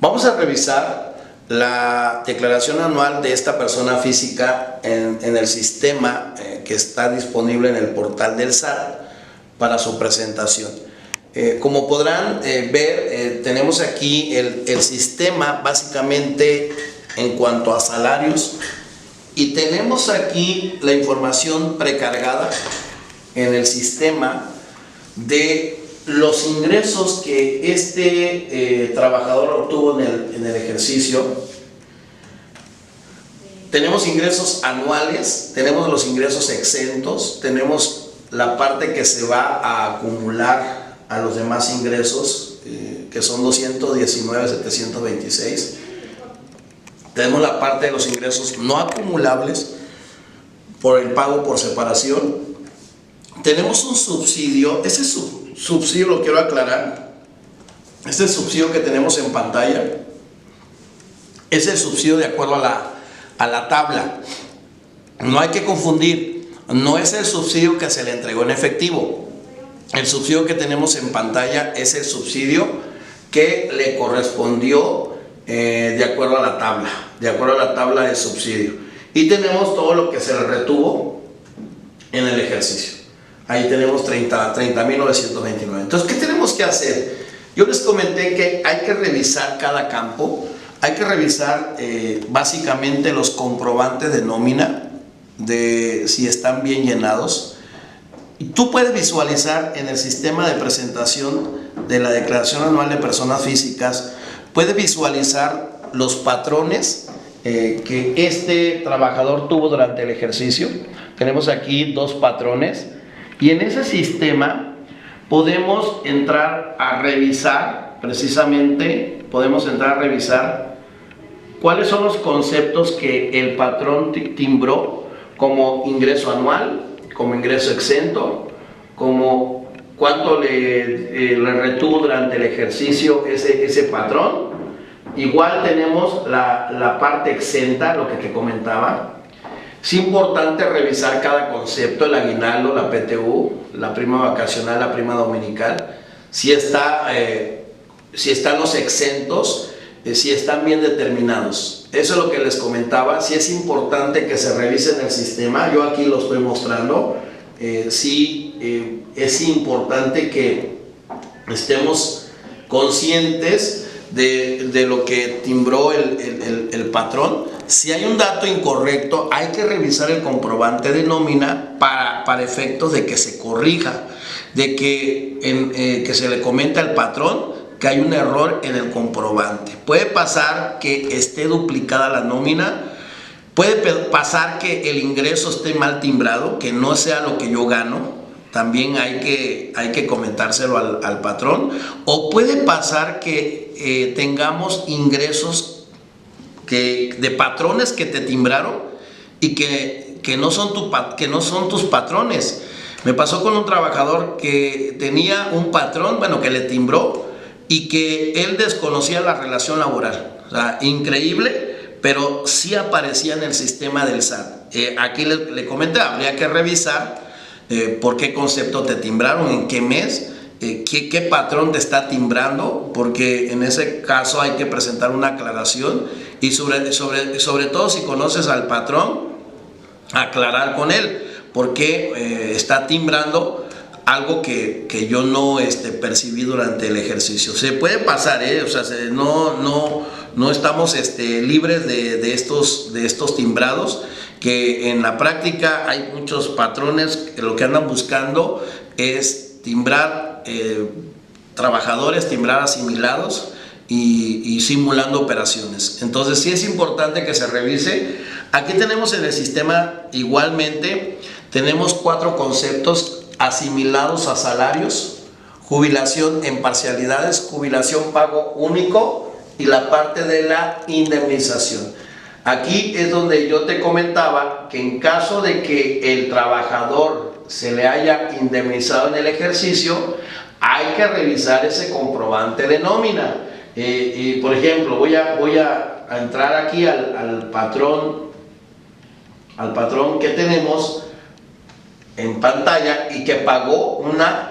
Vamos a revisar la declaración anual de esta persona física en el sistema que está disponible en el portal del SAT para su presentación. Como podrán ver, tenemos aquí el sistema básicamente en cuanto a salarios, y tenemos aquí la información precargada en el sistema de los ingresos que este trabajador obtuvo en el ejercicio. Tenemos ingresos anuales, tenemos los ingresos exentos, tenemos la parte que se va a acumular a los demás ingresos, que son 219,726. Tenemos la parte de los ingresos no acumulables por el pago por separación. Tenemos un subsidio, ese subsidio lo quiero aclarar, este subsidio que tenemos en pantalla es el subsidio de acuerdo a la tabla. No hay que confundir, no es el subsidio que se le entregó en efectivo. El subsidio que tenemos en pantalla es el subsidio que le correspondió de acuerdo a la tabla de subsidio. Y tenemos todo lo que se le retuvo en el ejercicio. Ahí tenemos 30,929. Entonces, ¿qué tenemos que hacer? Yo les comenté que hay que revisar cada campo, hay que revisar básicamente los comprobantes de nómina, de si están bien llenados. Y tú puedes visualizar en el sistema de presentación de la declaración anual de personas físicas, puedes visualizar los patrones que este trabajador tuvo durante el ejercicio. Tenemos aquí dos patrones. Y en ese sistema podemos entrar a revisar, precisamente, podemos entrar a revisar cuáles son los conceptos que el patrón timbró como ingreso anual, como ingreso exento, como cuánto le retuvo durante el ejercicio ese patrón. Igual tenemos la parte exenta, lo que te comentaba. Es importante revisar cada concepto, el aguinaldo, la PTU, la prima vacacional, la prima dominical, si están los exentos, si están bien determinados. Eso es lo que les comentaba. Si es importante que se revise en el sistema, yo aquí lo estoy mostrando. Es importante que estemos conscientes de lo que timbró el patrón. Si hay un dato incorrecto, hay que revisar el comprobante de nómina para efectos de que se corrija, de que se le comente al patrón que hay un error en el comprobante. Puede pasar que esté duplicada la nómina, puede pasar que el ingreso esté mal timbrado, que no sea lo que yo gano. También hay que comentárselo al patrón. O puede pasar que tengamos ingresos de patrones que te timbraron y que no son tus patrones. Me pasó con un trabajador que tenía un patrón, que le timbró y que él desconocía la relación laboral. O sea, increíble, pero sí aparecía en el sistema del SAT. Aquí le comenté, habría que revisar por qué concepto te timbraron, en qué mes, qué patrón te está timbrando, porque en ese caso hay que presentar una aclaración y sobre todo si conoces al patrón, aclarar con él por qué está timbrando algo que yo no percibí durante el ejercicio. Se puede pasar, o sea, no estamos libres de estos timbrados, que en la práctica hay muchos patrones que lo que andan buscando es timbrar trabajadores, timbrar asimilados y simulando operaciones. Entonces sí es importante que se revise. Aquí tenemos en el sistema igualmente, tenemos 4 conceptos asimilados a salarios: jubilación en parcialidades, jubilación pago único y la parte de la indemnización. Aquí es donde yo te comentaba que en caso de que el trabajador se le haya indemnizado en el ejercicio, hay que revisar ese comprobante de nómina. Por ejemplo, voy a entrar aquí al patrón que tenemos en pantalla y que pagó una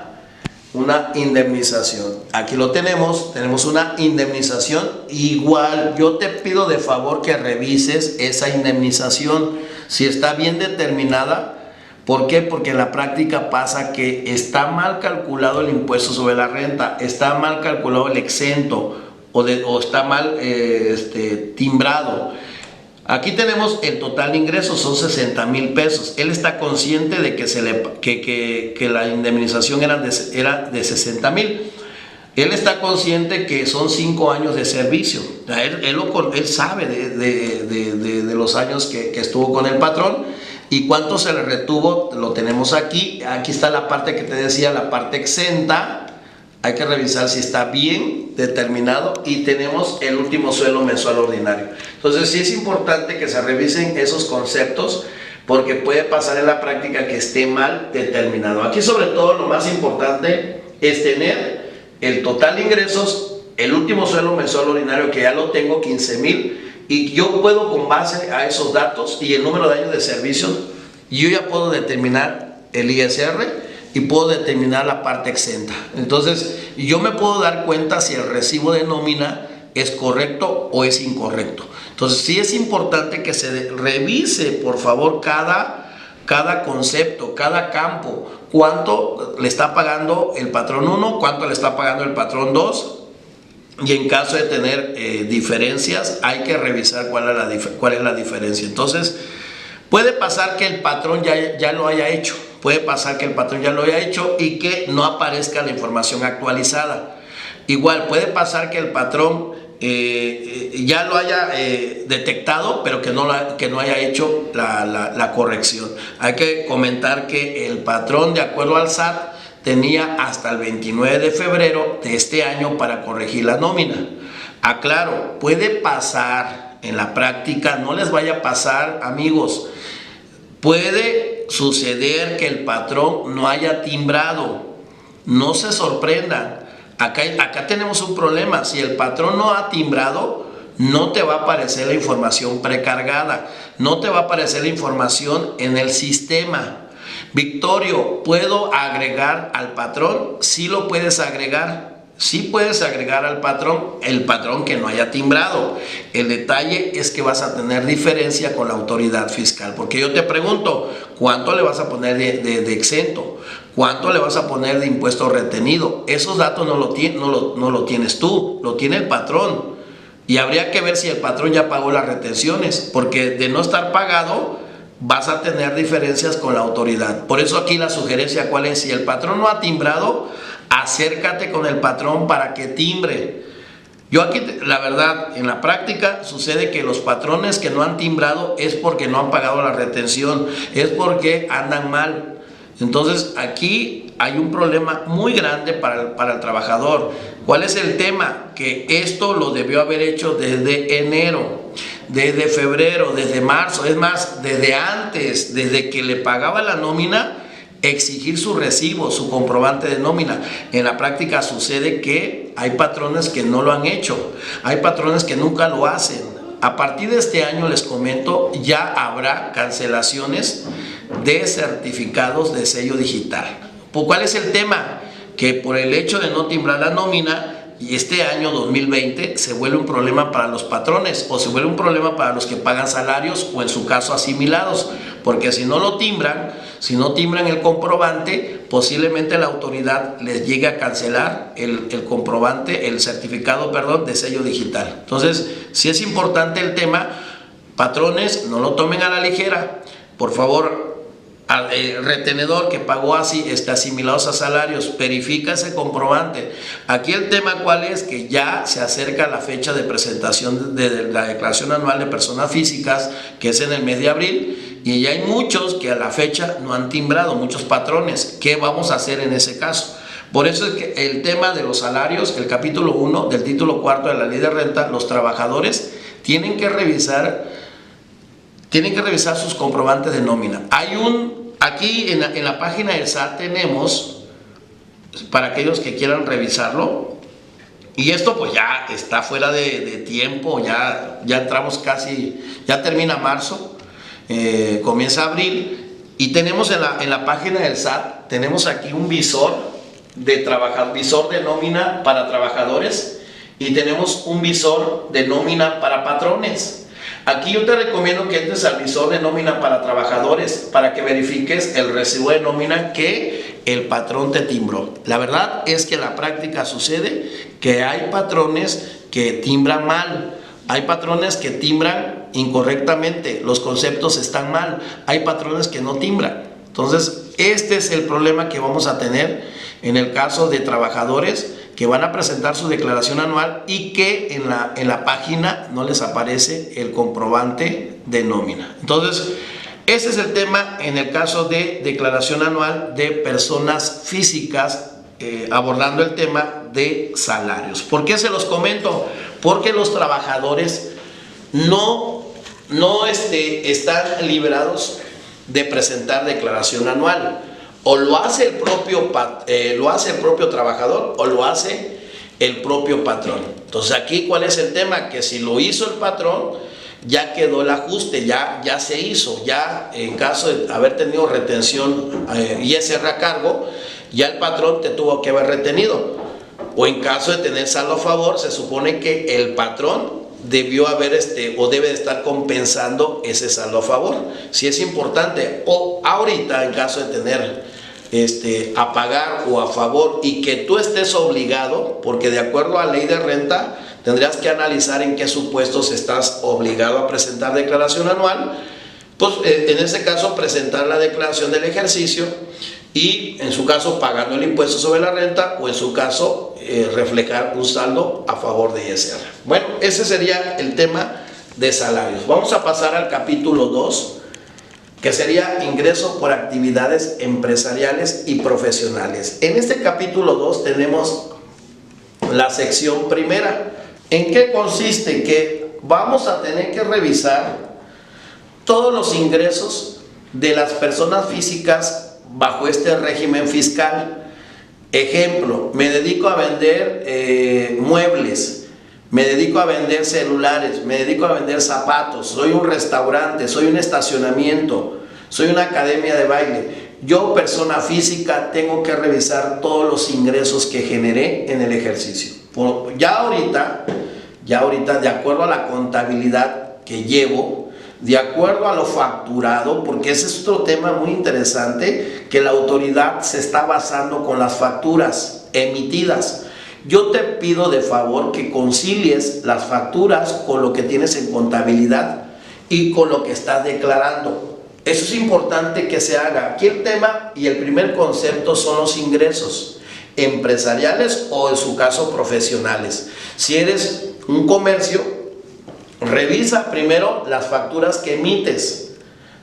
una indemnización. Aquí lo tenemos una indemnización. Igual yo te pido de favor que revises esa indemnización, si está bien determinada. ¿Por qué? Porque en la práctica pasa que está mal calculado el impuesto sobre la renta, está mal calculado el exento o está mal timbrado. Aquí tenemos el total de ingresos, son 60,000 pesos. Él está consciente de que la indemnización era de 60,000. Él está consciente que son 5 años de servicio. Él sabe de los años que estuvo con el patrón y cuánto se le retuvo, lo tenemos aquí. Aquí está la parte que te decía, la parte exenta. Hay que revisar si está bien determinado y tenemos el último sueldo mensual ordinario. Entonces sí es importante que se revisen esos conceptos porque puede pasar en la práctica que esté mal determinado. Aquí sobre todo lo más importante es tener el total de ingresos, el último sueldo mensual ordinario que ya lo tengo, 15,000, y yo puedo con base a esos datos y el número de años de servicio, yo ya puedo determinar el ISR y puedo determinar la parte exenta. Entonces yo me puedo dar cuenta si el recibo de nómina es correcto o es incorrecto. Entonces sí es importante que se revise por favor cada concepto, cada campo, cuánto le está pagando el patrón 1, cuánto le está pagando el patrón 2, y en caso de tener diferencias hay que revisar cuál es la diferencia. Entonces puede pasar que el patrón ya lo haya hecho, puede pasar que el patrón ya lo haya hecho y que no aparezca la información actualizada. Igual puede pasar que el patrón ya lo haya detectado, pero que no haya hecho la corrección. Hay que comentar que el patrón, de acuerdo al SAT, tenía hasta el 29 de febrero de este año para corregir la nómina. Aclaro, puede pasar en la práctica, no les vaya a pasar, amigos, puede suceder que el patrón no haya timbrado. No se sorprendan. Acá tenemos un problema. Si el patrón no ha timbrado, no te va a aparecer la información precargada, no te va a aparecer la información en el sistema. Victorio, ¿puedo agregar al patrón? Sí lo puedes agregar. Sí puedes agregar al patrón, el patrón que no haya timbrado. El detalle es que vas a tener diferencia con la autoridad fiscal. Porque yo te pregunto, ¿cuánto le vas a poner de exento? ¿Cuánto le vas a poner de impuesto retenido? Esos datos no lo tienes tú, lo tiene el patrón. Y habría que ver si el patrón ya pagó las retenciones, porque de no estar pagado vas a tener diferencias con la autoridad. Por eso aquí la sugerencia, ¿cuál es? Si el patrón no ha timbrado, acércate con el patrón para que timbre. Yo aquí, la verdad, en la práctica sucede que los patrones que no han timbrado es porque no han pagado la retención, es porque andan mal. Entonces aquí hay un problema muy grande para el trabajador. ¿Cuál es el tema? Que esto lo debió haber hecho desde enero, desde febrero, desde marzo, es más, desde antes, desde que le pagaba la nómina, exigir su recibo, su comprobante de nómina. En la práctica sucede que hay patrones que no lo han hecho, hay patrones que nunca lo hacen. A partir de este año, les comento, ya habrá cancelaciones de certificados de sello digital. ¿Cuál es el tema? Que por el hecho de no timbrar la nómina, y este año 2020 se vuelve un problema para los patrones, o se vuelve un problema para los que pagan salarios, o en su caso asimilados, porque si no lo timbran, si no timbran el comprobante, posiblemente la autoridad les llegue a cancelar el comprobante, el certificado, perdón, de sello digital. Entonces, sí es importante el tema. Patrones, no lo tomen a la ligera. Por favor, el retenedor que pagó así, asimilados a salarios, verifica ese comprobante. Aquí el tema, ¿cuál es? Que ya se acerca la fecha de presentación de la declaración anual de personas físicas, que es en el mes de abril, y ya hay muchos que a la fecha no han timbrado, muchos patrones. ¿Qué vamos a hacer en ese caso? Por eso es que el tema de los salarios, el capítulo 1 del título 4 de la ley de renta, los trabajadores tienen que revisar sus comprobantes de nómina. Aquí en la página del SAT tenemos, para aquellos que quieran revisarlo, y esto pues ya está fuera de tiempo, ya entramos casi, ya termina marzo, comienza abril, y tenemos en la página del SAT, tenemos aquí un visor visor de nómina para trabajadores y tenemos un visor de nómina para patrones. Aquí yo te recomiendo que entres al visor de nómina para trabajadores para que verifiques el recibo de nómina que el patrón te timbró. La verdad es que en la práctica sucede que hay patrones que timbran mal, hay patrones que timbran incorrectamente, los conceptos están mal, hay patrones que no timbran. Entonces, este es el problema que vamos a tener en el caso de trabajadores que van a presentar su declaración anual y que en la página no les aparece el comprobante de nómina. Entonces, ese es el tema en el caso de declaración anual de personas físicas, abordando el tema de salarios. ¿Por qué se los comento? Porque los trabajadores no están liberados de presentar declaración anual. O lo hace el propio trabajador o lo hace el propio patrón. Entonces aquí, ¿cuál es el tema? Que si lo hizo el patrón, ya quedó el ajuste, ya se hizo. Ya en caso de haber tenido retención ISR a cargo, ya el patrón te tuvo que haber retenido. O en caso de tener saldo a favor, se supone que el patrón debió haber o debe de estar compensando ese saldo a favor. Si es importante, o ahorita en caso de tener a pagar o a favor y que tú estés obligado, porque de acuerdo a la ley de renta tendrías que analizar en qué supuestos estás obligado a presentar declaración anual, pues en ese caso presentar la declaración del ejercicio y en su caso pagando el impuesto sobre la renta, o en su caso reflejar un saldo a favor de ISR. Bueno, ese sería el tema de salarios. Vamos a pasar al capítulo 2, que sería ingresos por actividades empresariales y profesionales. En este capítulo 2 tenemos la sección primera. ¿En qué consiste? Que vamos a tener que revisar todos los ingresos de las personas físicas bajo este régimen fiscal. Ejemplo, me dedico a vender muebles, me dedico a vender celulares, me dedico a vender zapatos, soy un restaurante, soy un estacionamiento, soy una academia de baile. Yo, persona física, tengo que revisar todos los ingresos que generé en el ejercicio. Ya ahorita, de acuerdo a la contabilidad que llevo, de acuerdo a lo facturado, porque ese es otro tema muy interesante, que la autoridad se está basando con las facturas emitidas. Yo te pido de favor que concilies las facturas con lo que tienes en contabilidad y con lo que estás declarando. Eso es importante que se haga. Aquí el tema y el primer concepto son los ingresos empresariales o en su caso profesionales. Si eres un comercio, revisa primero las facturas que emites.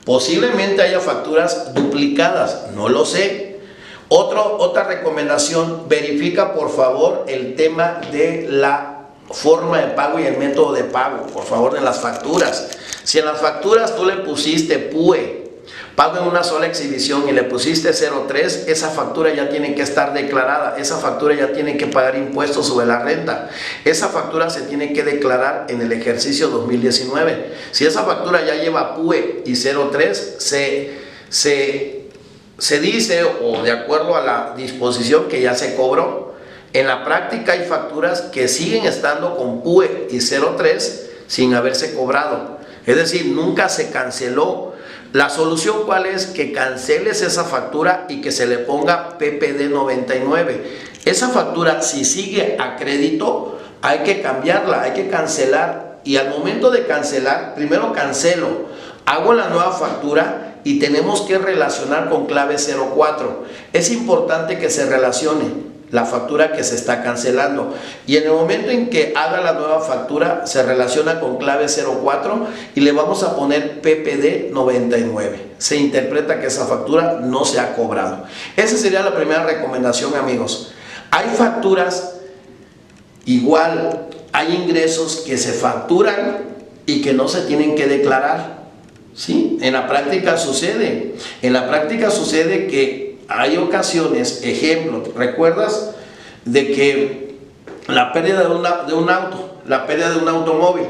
Posiblemente haya facturas duplicadas, no lo sé. Otra recomendación, verifica por favor el tema de la forma de pago y el método de pago, por favor, de las facturas. Si en las facturas tú le pusiste PUE, pago en una sola exhibición, y le pusiste 03, esa factura ya tiene que estar declarada, esa factura ya tiene que pagar impuestos sobre la renta, esa factura se tiene que declarar en el ejercicio 2019. Si esa factura ya lleva PUE y 03, se dice, o de acuerdo a la disposición, que ya se cobró. En la práctica hay facturas que siguen estando con PUE y 03 sin haberse cobrado, es decir, nunca se canceló. La solución, ¿cuál es? Que canceles esa factura y que se le ponga PPD 99. Esa factura, si sigue a crédito, hay que cambiarla, hay que cancelar, y al momento de cancelar, primero cancelo, hago la nueva factura y tenemos que relacionar con clave 04. Es importante que se relacione la factura que se está cancelando, y en el momento en que haga la nueva factura se relaciona con clave 04 y le vamos a poner PPD 99. Se interpreta que esa factura no se ha cobrado. Esa sería la primera recomendación, amigos. Hay facturas, igual hay ingresos que se facturan y que no se tienen que declarar. ¿Sí? En la práctica sucede. En la práctica sucede que hay ocasiones, ejemplo, ¿recuerdas? De que la pérdida de un auto, la pérdida de un automóvil.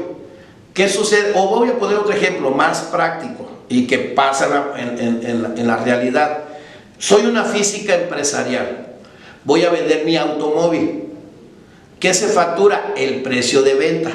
¿Qué sucede? O voy a poner otro ejemplo más práctico y que pasa en la realidad. Soy una física empresarial. voy a vender mi automóvil. ¿Qué se factura? El precio de venta,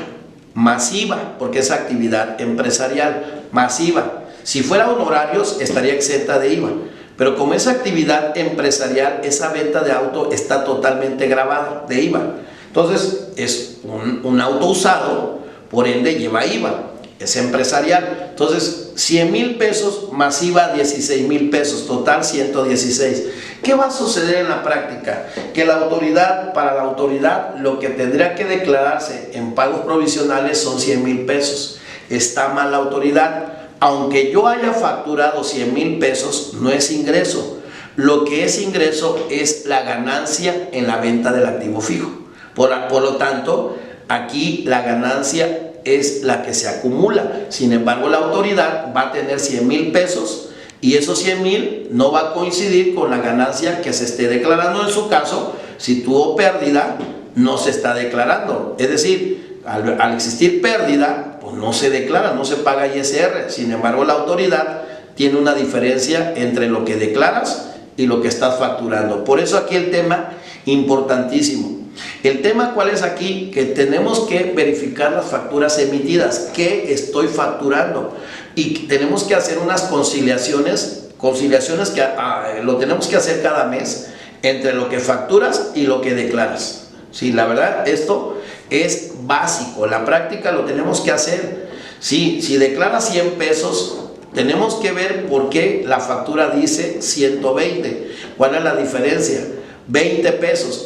más IVA, porque es actividad empresarial, más IVA. Si fuera honorarios, estaría exenta de IVA. Pero como es actividad empresarial, esa venta de auto está totalmente gravada de IVA. Entonces, es un auto usado, por ende lleva IVA, es empresarial. Entonces, 100,000 pesos más IVA, 16,000 pesos, total 116. ¿Qué va a suceder en la práctica? Que para la autoridad, lo que tendría que declararse en pagos provisionales son 100,000 pesos. Está mal la autoridad. Aunque yo haya facturado 100,000 pesos, no es ingreso. Lo que es ingreso es la ganancia en la venta del activo fijo. Por lo tanto, aquí la ganancia es la que se acumula. Sin embargo, la autoridad va a tener 100,000 pesos y esos 100,000 no va a coincidir con la ganancia que se esté declarando. En su caso, si tuvo pérdida, no se está declarando. Es decir, al existir pérdida, pues no se declara, no se paga ISR. Sin embargo, la autoridad tiene una diferencia entre lo que declaras y lo que estás facturando. Por eso aquí el tema importantísimo. El tema, ¿cuál es aquí? Que tenemos que verificar las facturas emitidas. ¿Qué estoy facturando? Y tenemos que hacer unas conciliaciones que lo tenemos que hacer cada mes entre lo que facturas y lo que declaras. Sí, la verdad, esto es básico. La práctica lo tenemos que hacer. Sí, si declaras 100 pesos, tenemos que ver por qué la factura dice 120. ¿Cuál es la diferencia? 20 pesos.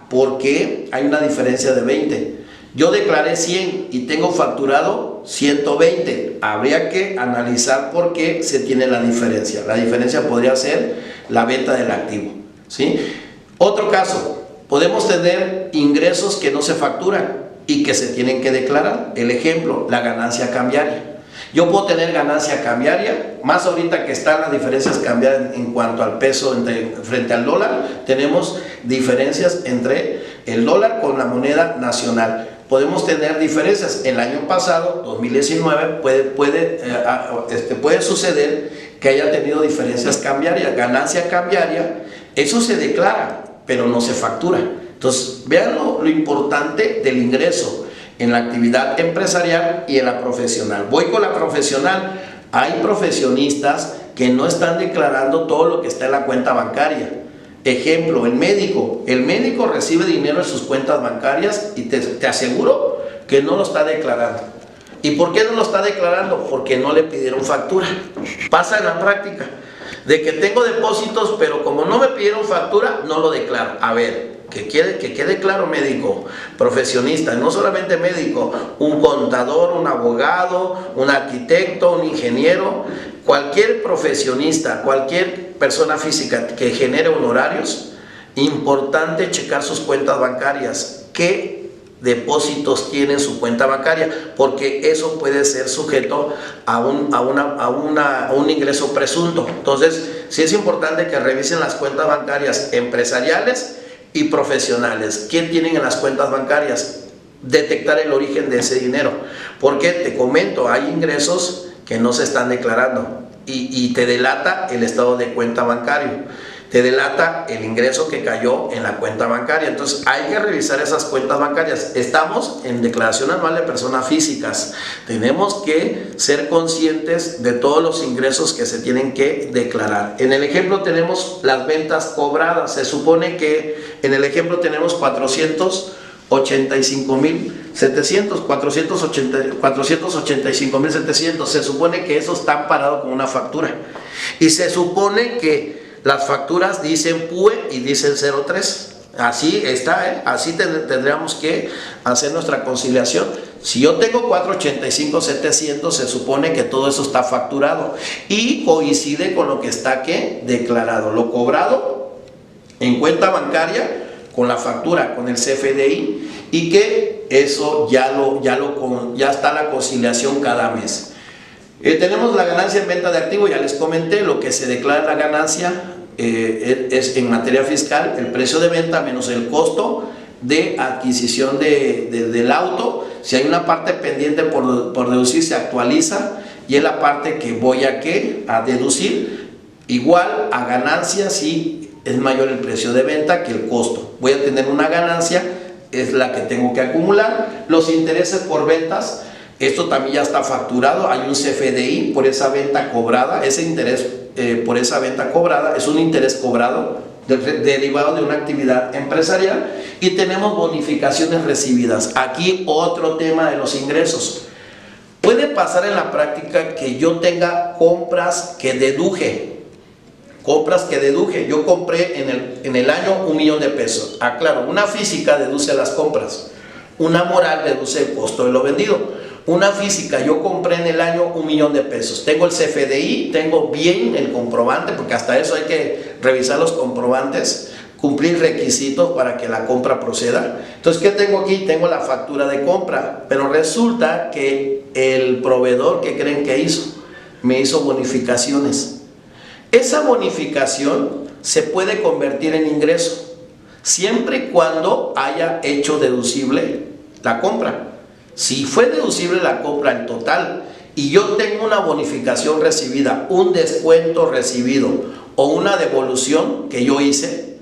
¿Por qué hay una diferencia de 20? Yo declaré 100 y tengo facturado 120. Habría que analizar por qué se tiene la diferencia. La diferencia podría ser la venta del activo, ¿sí? Otro caso, podemos tener ingresos que no se facturan y que se tienen que declarar. El ejemplo, la ganancia cambiaria. Yo puedo tener ganancia cambiaria, más ahorita que están las diferencias cambiarias en cuanto al peso frente al dólar, tenemos diferencias entre el dólar con la moneda nacional. Podemos tener diferencias. El año pasado, 2019, puede suceder que haya tenido diferencias cambiarias, ganancia cambiaria. Eso se declara, pero no se factura. Entonces, vean lo importante del ingreso en la actividad empresarial y en la profesional. Voy con la profesional. Hay profesionistas que no están declarando todo lo que está en la cuenta bancaria. Ejemplo, el médico. El médico recibe dinero en sus cuentas bancarias y te aseguro que no lo está declarando. ¿Y por qué no lo está declarando? Porque no le pidieron factura. Pasa en la práctica de que tengo depósitos, pero como no me pidieron factura, no lo declaro. A ver, que quede claro, médico, profesionista, no solamente médico, un contador, un abogado, un arquitecto, un ingeniero, cualquier profesionista, cualquier persona física que genere honorarios, importante checar sus cuentas bancarias, qué depósitos tiene su cuenta bancaria, porque eso puede ser sujeto a un ingreso presunto. Entonces, sí es importante que revisen las cuentas bancarias empresariales y profesionales. ¿Qué tienen en las cuentas bancarias? Detectar el origen de ese dinero, porque te comento, hay ingresos que no se están declarando y te delata el estado de cuenta bancario, te delata el ingreso que cayó en la cuenta bancaria. Entonces hay que revisar esas cuentas bancarias. Estamos en declaración anual de personas físicas, tenemos que ser conscientes de todos los ingresos que se tienen que declarar. En el ejemplo tenemos las ventas cobradas. Se supone que en el ejemplo tenemos 485,700. Se supone que eso está parado con una factura y se supone que las facturas dicen PUE y dicen 03. Así está, así tendríamos que hacer nuestra conciliación. Si yo tengo 485,700, se supone que todo eso está facturado y coincide con lo que está declarado, lo cobrado en cuenta bancaria con la factura, con el CFDI, y que eso ya está la conciliación cada mes. Tenemos la ganancia en venta de activo, ya les comenté, lo que se declara la ganancia es en materia fiscal, el precio de venta menos el costo de adquisición del auto. Si hay una parte pendiente por deducir, se actualiza y es la parte que voy a deducir, igual a ganancia si es mayor el precio de venta que el costo. Voy a tener una ganancia, es la que tengo que acumular. Los intereses por ventas, esto también ya está facturado, hay un CFDI por esa venta cobrada. Ese interés por esa venta cobrada es un interés cobrado derivado de una actividad empresarial. Y tenemos bonificaciones recibidas. Aquí otro tema de los ingresos. Puede pasar en la práctica que yo tenga compras que deduje. Yo compré en el año 1,000,000 de pesos. Claro, una física deduce las compras, una moral deduce el costo de lo vendido. Una física, yo compré en el año 1,000,000 de pesos. Tengo el CFDI, tengo bien el comprobante, porque hasta eso hay que revisar los comprobantes, cumplir requisitos para que la compra proceda. Entonces, ¿qué tengo aquí? Tengo la factura de compra, pero resulta que el proveedor, ¿qué creen que hizo? Me hizo bonificaciones. Esa bonificación se puede convertir en ingreso, siempre y cuando haya hecho deducible la compra. Si fue deducible la compra en total y yo tengo una bonificación recibida, un descuento recibido o una devolución que yo hice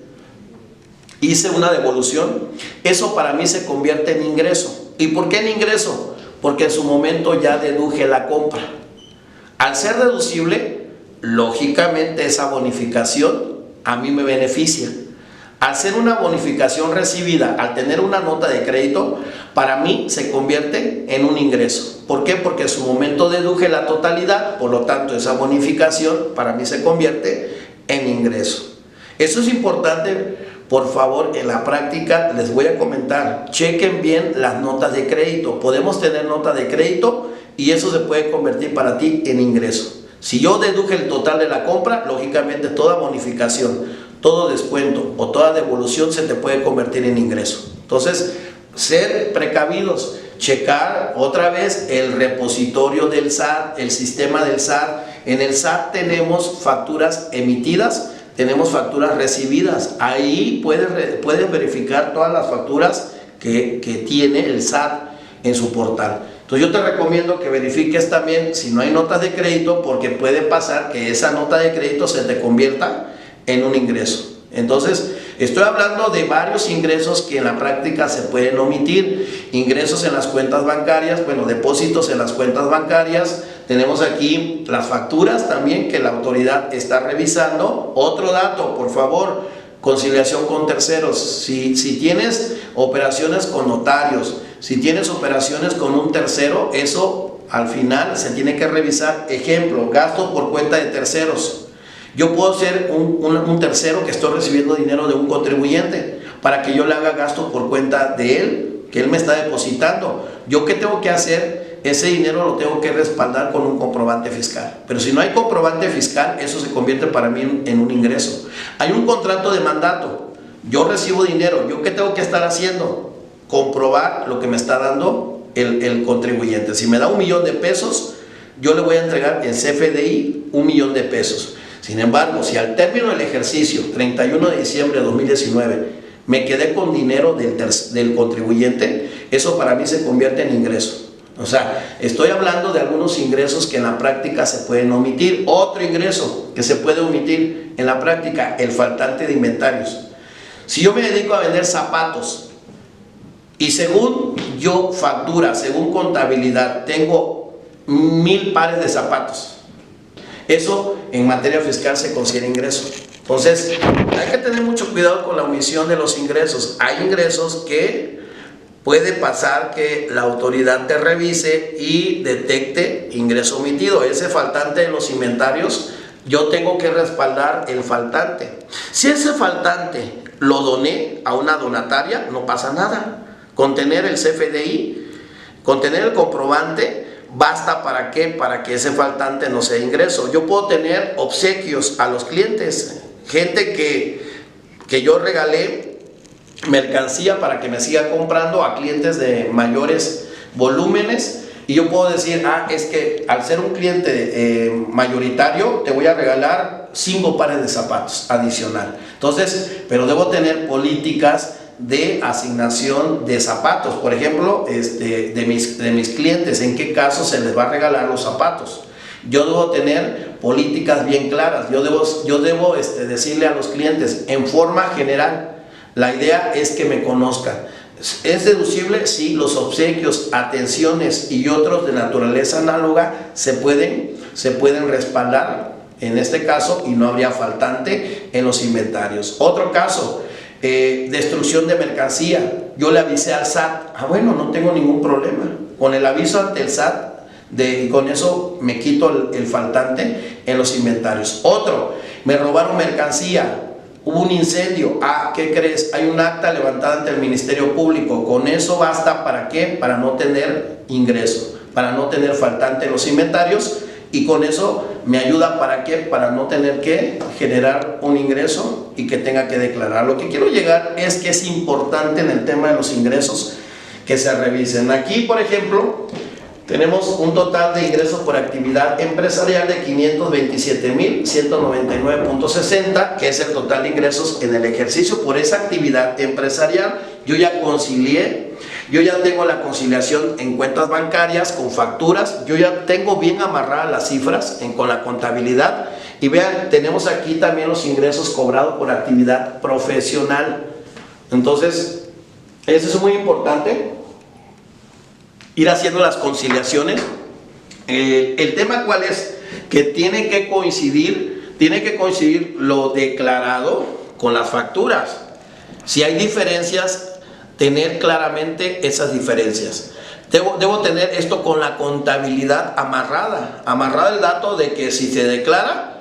una devolución, eso para mí se convierte en ingreso. ¿Y por qué en ingreso? Porque en su momento ya deduje la compra. Al ser deducible, lógicamente esa bonificación a mí me beneficia. Al ser una bonificación recibida, al tener una nota de crédito, para mí se convierte en un ingreso. ¿Por qué? Porque en su momento deduje la totalidad, por lo tanto esa bonificación para mí se convierte en ingreso. Eso es importante. Por favor, en la práctica les voy a comentar, chequen bien las notas de crédito. Podemos tener notas de crédito y eso se puede convertir para ti en ingreso. Si yo deduje el total de la compra, lógicamente toda bonificación, todo descuento o toda devolución se te puede convertir en ingreso. Entonces, ser precavidos, checar otra vez el repositorio del SAT, el sistema del SAT. En el SAT tenemos facturas emitidas, tenemos facturas recibidas. Ahí puedes verificar todas las facturas que tiene el SAT en su portal. Entonces yo te recomiendo que verifiques también si no hay notas de crédito, porque puede pasar que esa nota de crédito se te convierta en un ingreso. Entonces estoy hablando de varios ingresos que en la práctica se pueden omitir. Ingresos en las cuentas bancarias, bueno, depósitos en las cuentas bancarias. Tenemos aquí las facturas también que la autoridad está revisando. Otro dato, por favor, conciliación con terceros. Si tienes operaciones con notarios, si tienes operaciones con un tercero, eso al final se tiene que revisar. Ejemplo, gasto por cuenta de terceros. Yo puedo ser un tercero que estoy recibiendo dinero de un contribuyente para que yo le haga gasto por cuenta de él, que él me está depositando. ¿Yo qué tengo que hacer? Ese dinero lo tengo que respaldar con un comprobante fiscal. Pero si no hay comprobante fiscal, eso se convierte para mí en un ingreso. Hay un contrato de mandato. Yo recibo dinero. ¿Yo qué tengo que estar haciendo? Comprobar lo que me está dando el contribuyente. Si me da 1,000,000 de pesos, yo le voy a entregar en CFDI 1,000,000 de pesos. Sin embargo, si al término del ejercicio, 31 de diciembre de 2019, me quedé con dinero del contribuyente, eso para mí se convierte en ingreso. O sea, estoy hablando de algunos ingresos que en la práctica se pueden omitir. Otro ingreso que se puede omitir en la práctica, el faltante de inventarios. Si yo me dedico a vender zapatos y según yo factura, según contabilidad, tengo 1,000 pares de zapatos, eso en materia fiscal se considera ingreso. Entonces, hay que tener mucho cuidado con la omisión de los ingresos. Hay ingresos que puede pasar que la autoridad te revise y detecte ingreso omitido. Ese faltante en los inventarios, yo tengo que respaldar el faltante. Si ese faltante lo doné a una donataria, no pasa nada. Con tener el CFDI, con tener el comprobante, basta. ¿Para qué? Para que ese faltante no sea ingreso. Yo puedo tener obsequios a los clientes, gente que yo regalé mercancía para que me siga comprando, a clientes de mayores volúmenes, y yo puedo decir, es que al ser un cliente mayoritario te voy a regalar 5 pares de zapatos adicional. Entonces, pero debo tener políticas de asignación de zapatos. Por ejemplo, de mis clientes, en qué caso se les va a regalar los zapatos. Yo debo tener políticas bien claras, yo debo decirle a los clientes en forma general. La idea es que me conozcan. ¿Es deducible? Sí, los obsequios, atenciones y otros de naturaleza análoga se pueden respaldar en este caso y no habría faltante en los inventarios. Otro caso, destrucción de mercancía. Yo le avisé al SAT, bueno, no tengo ningún problema. Con el aviso ante el SAT, con eso me quito el faltante en los inventarios. Otro, me robaron mercancía. Hubo un incendio, ¿qué crees? Hay un acta levantada ante el Ministerio Público, con eso basta, ¿para qué? Para no tener ingreso, para no tener faltante en los inventarios, y con eso me ayuda, ¿para qué? Para no tener que generar un ingreso y que tenga que declarar. Lo que quiero llegar es que es importante en el tema de los ingresos que se revisen. Aquí, por ejemplo, tenemos un total de ingresos por actividad empresarial de 527,199.60, que es el total de ingresos en el ejercicio por esa actividad empresarial. Yo ya concilié, yo ya tengo la conciliación en cuentas bancarias, con facturas, yo ya tengo bien amarradas las cifras con la contabilidad. Y vean, tenemos aquí también los ingresos cobrados por actividad profesional. Entonces, eso es muy importante, ir haciendo las conciliaciones. El tema ¿cuál es? Que tiene que coincidir lo declarado con las facturas. Si hay diferencias, tener claramente esas diferencias. Debo tener esto con la contabilidad amarrada el dato de que si se declara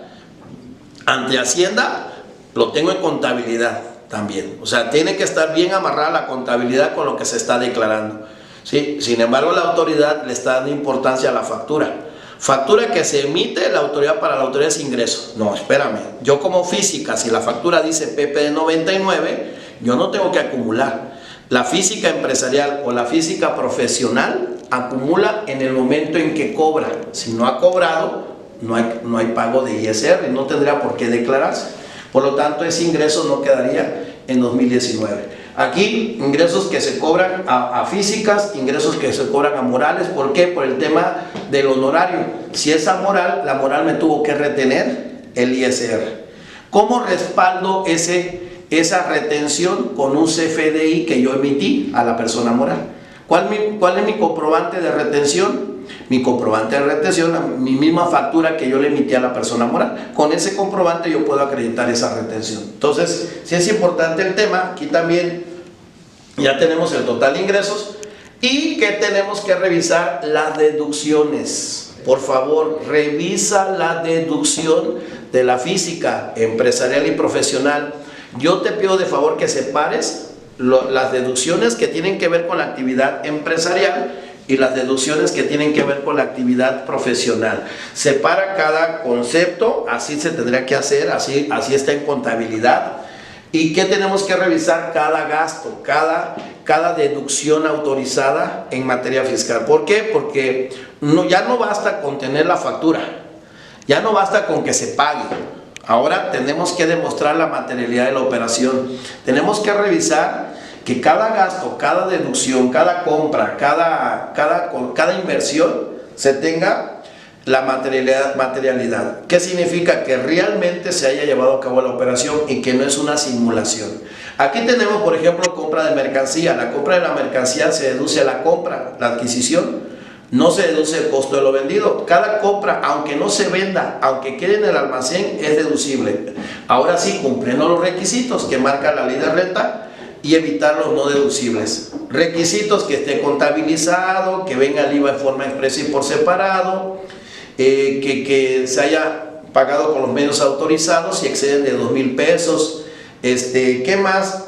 ante Hacienda, lo tengo en contabilidad también. O sea, tiene que estar bien amarrada la contabilidad con lo que se está declarando. ¿Sí? Sin embargo, la autoridad le está dando importancia a la factura. Factura que se emite la autoridad, para la autoridad es ingreso. No, espérame. Yo como física, si la factura dice PP de 99, yo no tengo que acumular. La física empresarial o la física profesional acumula en el momento en que cobra. Si no ha cobrado, no hay pago de ISR y no tendría por qué declararse. Por lo tanto, ese ingreso no quedaría en 2019. Aquí, ingresos que se cobran a físicas, ingresos que se cobran a morales. ¿Por qué? Por el tema del honorario. Si es a moral, la moral me tuvo que retener el ISR. ¿Cómo respaldo esa retención? Con un CFDI que yo emití a la persona moral. ¿Cuál es mi comprobante de retención? Mi comprobante de retención, mi misma factura que yo le emití a la persona moral. Con ese comprobante yo puedo acreditar esa retención. Entonces, si es importante el tema, aquí también ya tenemos el total de ingresos y que tenemos que revisar las deducciones. Por favor, revisa la deducción de la física empresarial y profesional. Yo te pido de favor que separes las deducciones que tienen que ver con la actividad empresarial y las deducciones que tienen que ver con la actividad profesional. Separa cada concepto, así se tendría que hacer, así está en contabilidad. ¿Y qué tenemos que revisar? Cada gasto, cada deducción autorizada en materia fiscal. ¿Por qué? Porque ya no basta con tener la factura, ya no basta con que se pague. Ahora tenemos que demostrar la materialidad de la operación. Tenemos que revisar que cada gasto, cada deducción, cada compra, cada inversión se tenga la materialidad. ¿Qué significa? Que realmente se haya llevado a cabo la operación y que no es una simulación. Aquí tenemos, por ejemplo, compra de mercancía. La compra de la mercancía se deduce a la compra, la adquisición. No se deduce el costo de lo vendido. Cada compra, aunque no se venda, aunque quede en el almacén, es deducible. Ahora sí, cumpliendo los requisitos que marca la ley de renta y evitar los no deducibles. Requisitos: que esté contabilizado, que venga el IVA en forma expresa y por separado, que se haya pagado con los medios autorizados si exceden de 2,000 pesos. ¿Qué más?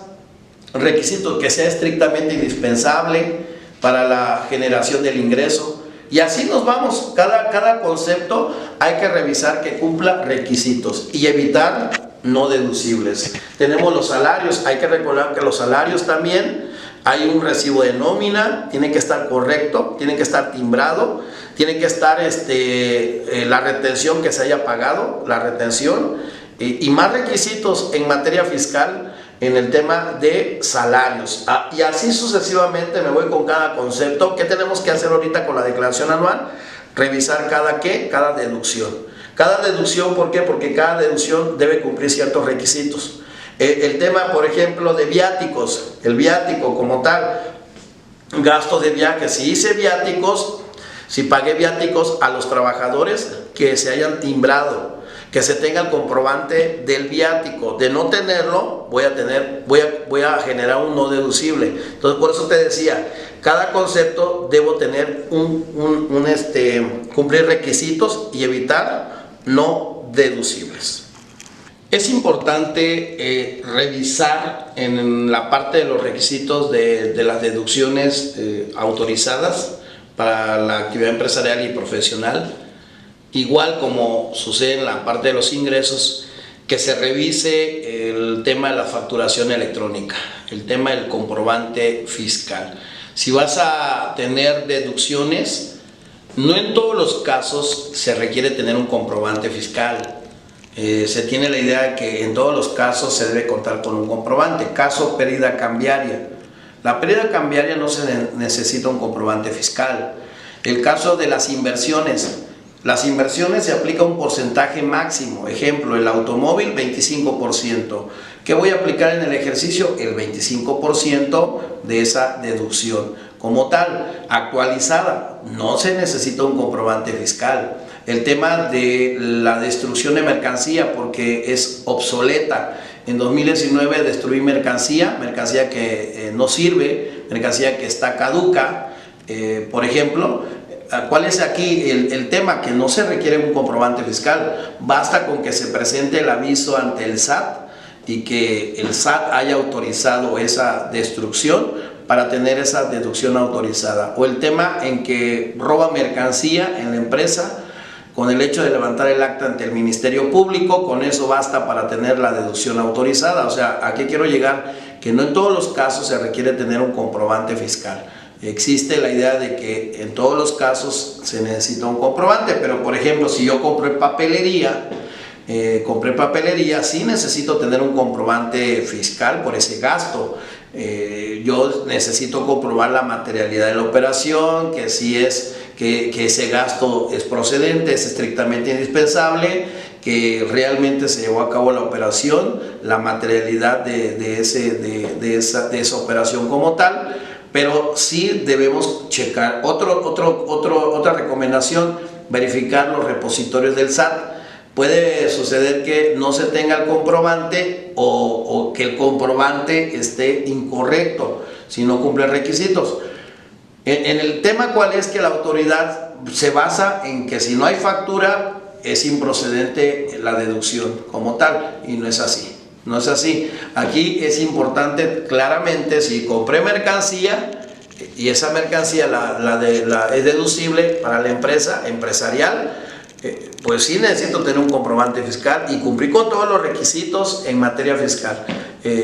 Requisitos: que sea estrictamente indispensable para la generación del ingreso. Y así nos vamos. Cada concepto hay que revisar que cumpla requisitos y evitar no deducibles. Tenemos los salarios. Hay que recordar que los salarios también hay un recibo de nómina, tiene que estar correcto, tiene que estar timbrado, tiene que estar la retención que se haya pagado, la retención, y más requisitos en materia fiscal en el tema de salarios. Y así sucesivamente me voy con cada concepto. ¿Qué tenemos que hacer ahorita con la declaración anual? revisar cada deducción. Cada deducción, ¿por qué? Porque cada deducción debe cumplir ciertos requisitos. El tema, por ejemplo, de viáticos, el viático como tal, gastos de viaje, si hice viáticos, si pagué viáticos a los trabajadores que se hayan timbrado, que se tenga el comprobante del viático. De no tenerlo, voy a generar un no deducible. Entonces, por eso te decía, cada concepto debo tener cumplir requisitos y evitar no deducibles. Es importante revisar en la parte de los requisitos de las deducciones autorizadas para la actividad empresarial y profesional, igual como sucede en la parte de los ingresos, que se revise el tema de la facturación electrónica, el tema del comprobante fiscal. Si vas a tener deducciones, no en todos los casos se requiere tener un comprobante fiscal. Se tiene la idea de que en todos los casos se debe contar con un comprobante. Caso pérdida cambiaria. La pérdida cambiaria no se necesita un comprobante fiscal. El caso de las inversiones se aplica un porcentaje máximo. Ejemplo, el automóvil 25%. ¿Qué voy a aplicar en el ejercicio? El 25% de esa deducción. Como tal, actualizada, no se necesita un comprobante fiscal. El tema de la destrucción de mercancía, porque es obsoleta. En 2019 destruí mercancía que no sirve, mercancía que está caduca. Por ejemplo, ¿cuál es aquí el tema? Que no se requiere un comprobante fiscal. Basta con que se presente el aviso ante el SAT y que el SAT haya autorizado esa destrucción para tener esa deducción autorizada. O el tema en que roba mercancía en la empresa, con el hecho de levantar el acta ante el Ministerio Público, con eso basta para tener la deducción autorizada. O sea, ¿a qué quiero llegar? Que no en todos los casos se requiere tener un comprobante fiscal. Existe la idea de que en todos los casos se necesita un comprobante, pero por ejemplo, si yo compré papelería, sí necesito tener un comprobante fiscal por ese gasto. Yo necesito comprobar la materialidad de la operación, que si es que ese gasto es procedente, es estrictamente indispensable, que realmente se llevó a cabo la operación, la materialidad de esa operación como tal. Pero sí debemos checar. Otra recomendación, verificar los repositorios del SAT. Puede suceder que no se tenga el comprobante o que el comprobante esté incorrecto si no cumple requisitos. En el tema, ¿cuál es? Que la autoridad se basa en que si no hay factura es improcedente la deducción como tal, y no es así. No es así. Aquí es importante claramente, si compré mercancía y esa mercancía es deducible para la empresa empresarial, pues sí necesito tener un comprobante fiscal y cumplir con todos los requisitos en materia fiscal.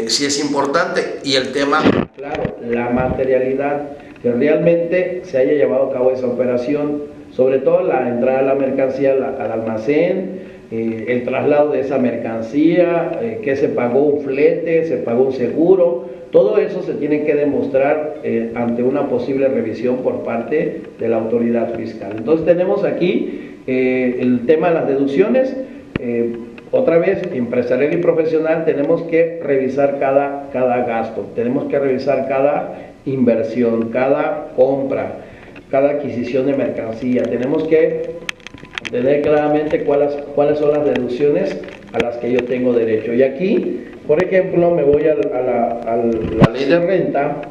Sí es importante. Y el tema, claro, la materialidad, que realmente se haya llevado a cabo esa operación, sobre todo la entrada de la mercancía al almacén, el traslado de esa mercancía, que se pagó un flete, se pagó un seguro. Todo eso se tiene que demostrar ante una posible revisión por parte de la autoridad fiscal. Entonces tenemos aquí el tema de las deducciones. Otra vez, empresarial y profesional, tenemos que revisar cada gasto, tenemos que revisar cada inversión, cada compra, cada adquisición de mercancía. Tenemos que tener claramente cuáles son las deducciones a las que yo tengo derecho. Y aquí, por ejemplo, me voy a la ley de renta,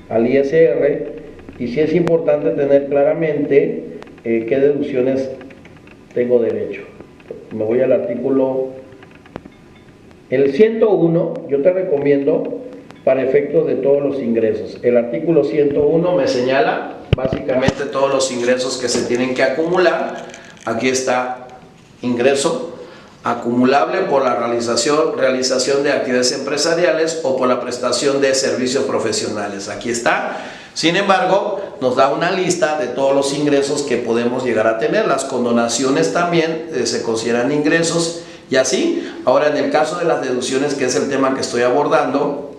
al ISR, y sí es importante tener claramente qué deducciones tengo derecho. Me voy al artículo, el 101, yo te recomiendo para efectos de todos los ingresos. El artículo 101 me señala básicamente todos los ingresos que se tienen que acumular. Aquí está: ingreso acumulable por la realización de actividades empresariales o por la prestación de servicios profesionales. Aquí está. Sin embargo, nos da una lista de todos los ingresos que podemos llegar a tener. Las condonaciones también se consideran ingresos y así. Ahora, en el caso de las deducciones, que es el tema que estoy abordando,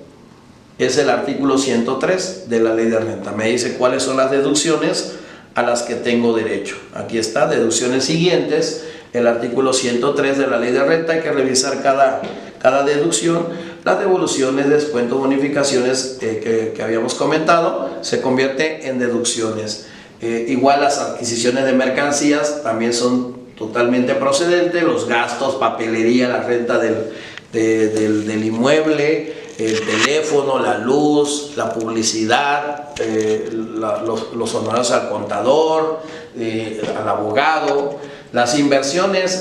es el artículo 103 de la ley de renta. Me dice cuáles son las deducciones a las que tengo derecho. Aquí está, deducciones siguientes, el artículo 103 de la Ley de Renta. Hay que revisar cada deducción. Las devoluciones, descuentos, bonificaciones que habíamos comentado, se convierte en deducciones. Igual las adquisiciones de mercancías también son totalmente procedentes, los gastos, papelería, la renta del inmueble, el teléfono, la luz, la publicidad, los honorarios al contador, al abogado, las inversiones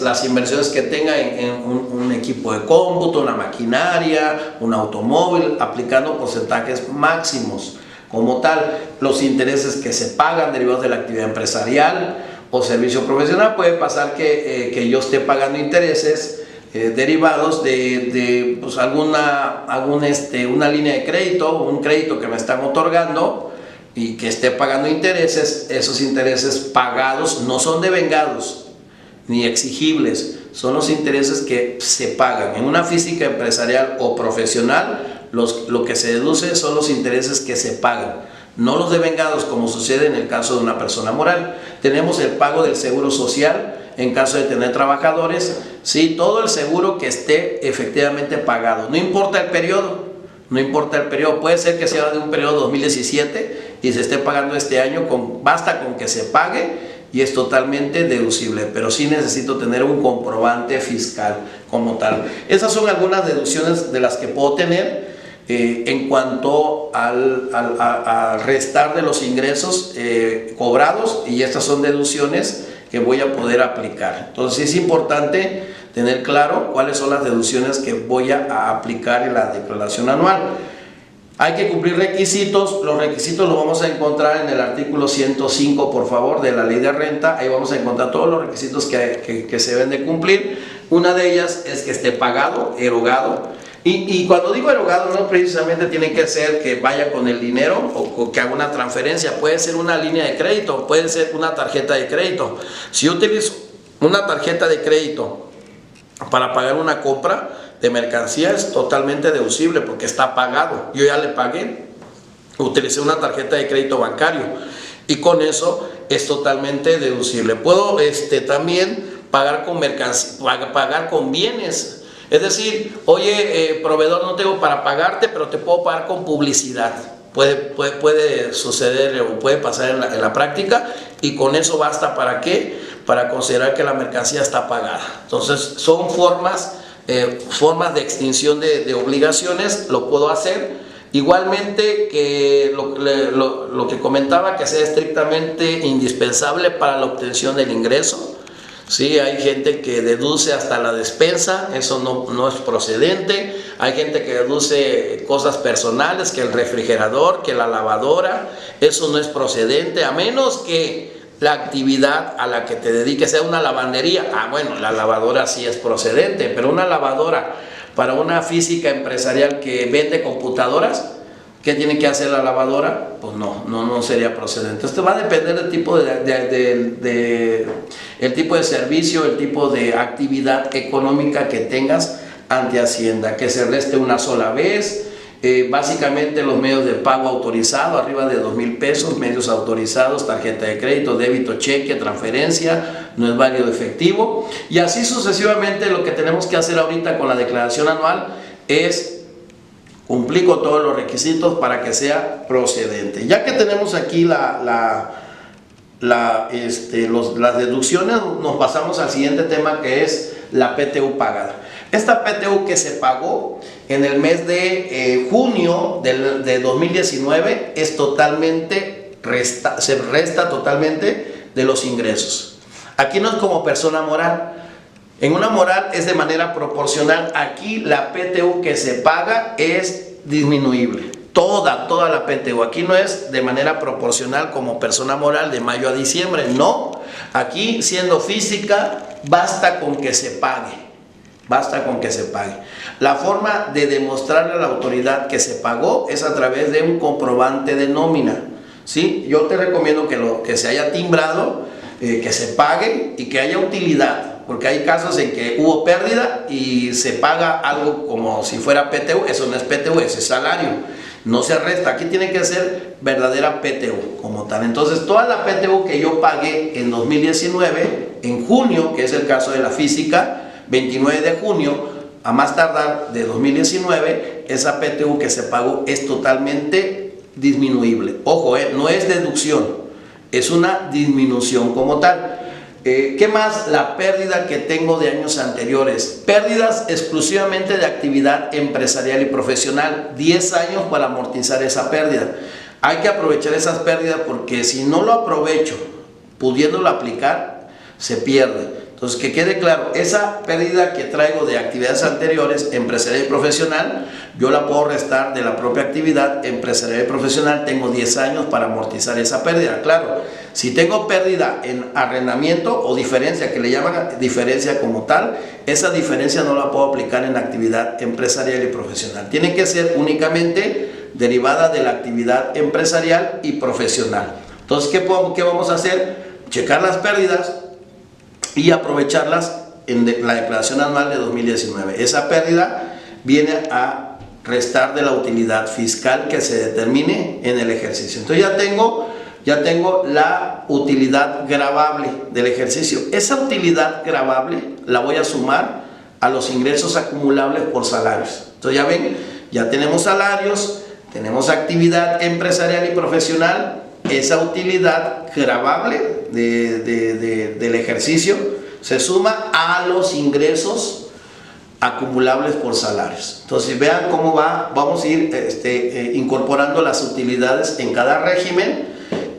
que tenga en un equipo de cómputo, una maquinaria, un automóvil, aplicando porcentajes máximos. Como tal, los intereses que se pagan derivados de la actividad empresarial o servicio profesional, puede pasar que yo esté pagando intereses derivados de pues, una línea de crédito, un crédito que me están otorgando y que esté pagando intereses. Esos intereses pagados no son devengados ni exigibles, son los intereses que se pagan. En una física empresarial o profesional, lo que se deduce son los intereses que se pagan, no los devengados, como sucede en el caso de una persona moral. Tenemos el pago del seguro social en caso de tener trabajadores, sí, todo el seguro que esté efectivamente pagado, no importa el periodo, puede ser que sea de un periodo 2017 y se esté pagando este año, basta con que se pague y es totalmente deducible, pero sí necesito tener un comprobante fiscal como tal. Esas son algunas deducciones de las que puedo tener en cuanto a restar de los ingresos cobrados, y estas son deducciones que voy a poder aplicar. Entonces es importante tener claro cuáles son las deducciones que voy a aplicar en la declaración anual. Hay que cumplir requisitos. Los requisitos los vamos a encontrar en el artículo 105, por favor, de la Ley de Renta. Ahí vamos a encontrar todos los requisitos que se deben de cumplir. Una de ellas es que esté pagado, erogado. Y cuando digo erogado, no precisamente tiene que ser que vaya con el dinero o que haga una transferencia. Puede ser una línea de crédito, puede ser una tarjeta de crédito. Si yo utilizo una tarjeta de crédito para pagar una compra de mercancía, es totalmente deducible porque está pagado. Yo ya le pagué, utilicé una tarjeta de crédito bancario y con eso es totalmente deducible. Puedo también pagar con mercancía, pagar con bienes. Es decir, oye, proveedor, no tengo para pagarte, pero te puedo pagar con publicidad. Puede suceder o puede pasar en la práctica, y con eso basta. ¿Para qué? Para considerar que la mercancía está pagada. Entonces son formas de extinción de obligaciones. Lo puedo hacer. Igualmente que lo que comentaba, que sea estrictamente indispensable para la obtención del ingreso. Sí, hay gente que deduce hasta la despensa, eso no es procedente. Hay gente que deduce cosas personales, que el refrigerador, que la lavadora, eso no es procedente, a menos que la actividad a la que te dediques sea una lavandería. Bueno, la lavadora sí es procedente, pero una lavadora para una física empresarial que vende computadoras, ¿qué tiene que hacer la lavadora? Pues no sería procedente. Esto va a depender del tipo el tipo de servicio, el tipo de actividad económica que tengas ante Hacienda, que se reste una sola vez. Básicamente los medios de pago autorizado, arriba de 2,000 pesos, medios autorizados, tarjeta de crédito, débito, cheque, transferencia, no es válido efectivo. Y así sucesivamente. Lo que tenemos que hacer ahorita con la declaración anual es cumplir con todos los requisitos para que sea procedente. Ya que tenemos aquí las deducciones, nos pasamos al siguiente tema, que es la PTU pagada. Esta PTU que se pagó en el mes de junio de 2019 es se resta totalmente de los ingresos. Aquí no es como persona moral. En una moral es de manera proporcional. Aquí la PTU que se paga es disminuible. Toda la PTU. Aquí no es de manera proporcional como persona moral de mayo a diciembre. No. Aquí, siendo física, basta con que se pague. La forma de demostrarle a la autoridad que se pagó es a través de un comprobante de nómina. ¿Sí? Yo te recomiendo que se haya timbrado, que se pague y que haya utilidad. Porque hay casos en que hubo pérdida y se paga algo como si fuera PTU. Eso no es PTU, ese es salario. no se resta. Aquí tiene que ser verdadera PTU como tal. Entonces, toda la PTU que yo pagué en 2019, en junio, que es el caso de la física, 29 de junio, a más tardar de 2019, esa PTU que se pagó es totalmente disminuible. Ojo, no es deducción, es una disminución como tal. ¿Qué más? La pérdida que tengo de años anteriores. Pérdidas exclusivamente de actividad empresarial y profesional. 10 años para amortizar esa pérdida. Hay que aprovechar esas pérdidas porque si no lo aprovecho pudiéndolo aplicar, se pierde. Entonces, que quede claro, esa pérdida que traigo de actividades anteriores, empresarial y profesional, yo la puedo restar de la propia actividad empresarial y profesional. Tengo 10 años para amortizar esa pérdida. Claro, si tengo pérdida en arrendamiento o diferencia, que le llaman diferencia como tal, esa diferencia no la puedo aplicar en actividad empresarial y profesional. Tiene que ser únicamente derivada de la actividad empresarial y profesional. Entonces, ¿qué vamos a hacer? Checar las pérdidas y aprovecharlas en la declaración anual de 2019. Esa pérdida viene a restar de la utilidad fiscal que se determine en el ejercicio. Entonces ya tengo la utilidad gravable del ejercicio. Esa utilidad gravable la voy a sumar a los ingresos acumulables por salarios. Entonces ya ven, ya tenemos salarios, tenemos actividad empresarial y profesional. Esa utilidad gravable del ejercicio se suma a los ingresos acumulables por salarios. Entonces vean cómo vamos a ir incorporando las utilidades en cada régimen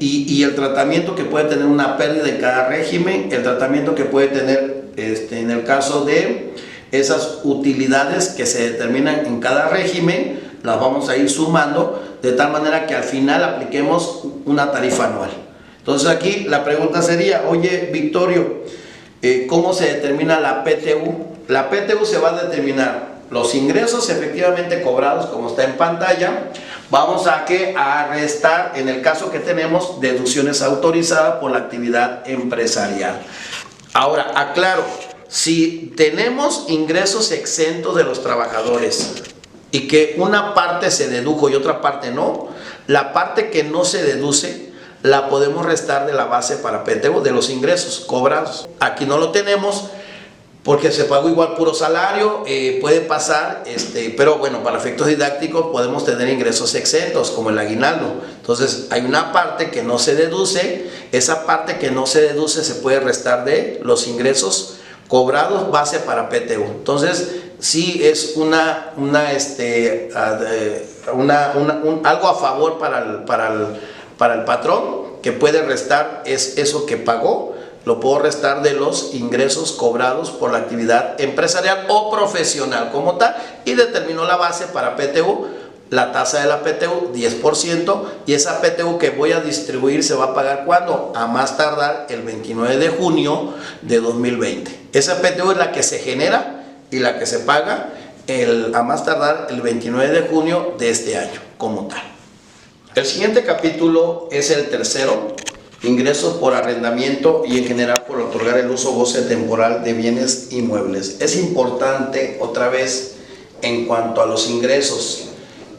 y el tratamiento que puede tener una pérdida en cada régimen, el tratamiento que puede tener en el caso de esas utilidades que se determinan en cada régimen, las vamos a ir sumando de tal manera que al final apliquemos una tarifa anual. Entonces aquí la pregunta sería, oye Victorio, ¿cómo se determina la PTU? La PTU se va a determinar los ingresos efectivamente cobrados, como está en pantalla. Vamos a restar, en el caso que tenemos, deducciones autorizadas por la actividad empresarial. Ahora, aclaro, si tenemos ingresos exentos de los trabajadores y que una parte se dedujo y otra parte no, la parte que no se deduce la podemos restar de la base para PTU, de los ingresos cobrados. Aquí no lo tenemos porque se pagó igual puro salario, puede pasar, pero bueno, para efectos didácticos podemos tener ingresos exentos como el aguinaldo. Entonces hay una parte que no se deduce, esa parte que no se deduce se puede restar de los ingresos cobrados base para PTU. Entonces sí es algo a favor para el patrón, que puede restar es eso que pagó, lo puedo restar de los ingresos cobrados por la actividad empresarial o profesional como tal, y determinó la base para PTU, la tasa de la PTU 10%, y esa PTU que voy a distribuir se va a pagar ¿cuándo? A más tardar el 29 de junio de 2020. Esa PTU es la que se genera y la que se paga a más tardar el 29 de junio de este año como tal. El siguiente capítulo es el tercero, ingresos por arrendamiento y en general por otorgar el uso goce temporal de bienes inmuebles. Es importante otra vez en cuanto a los ingresos,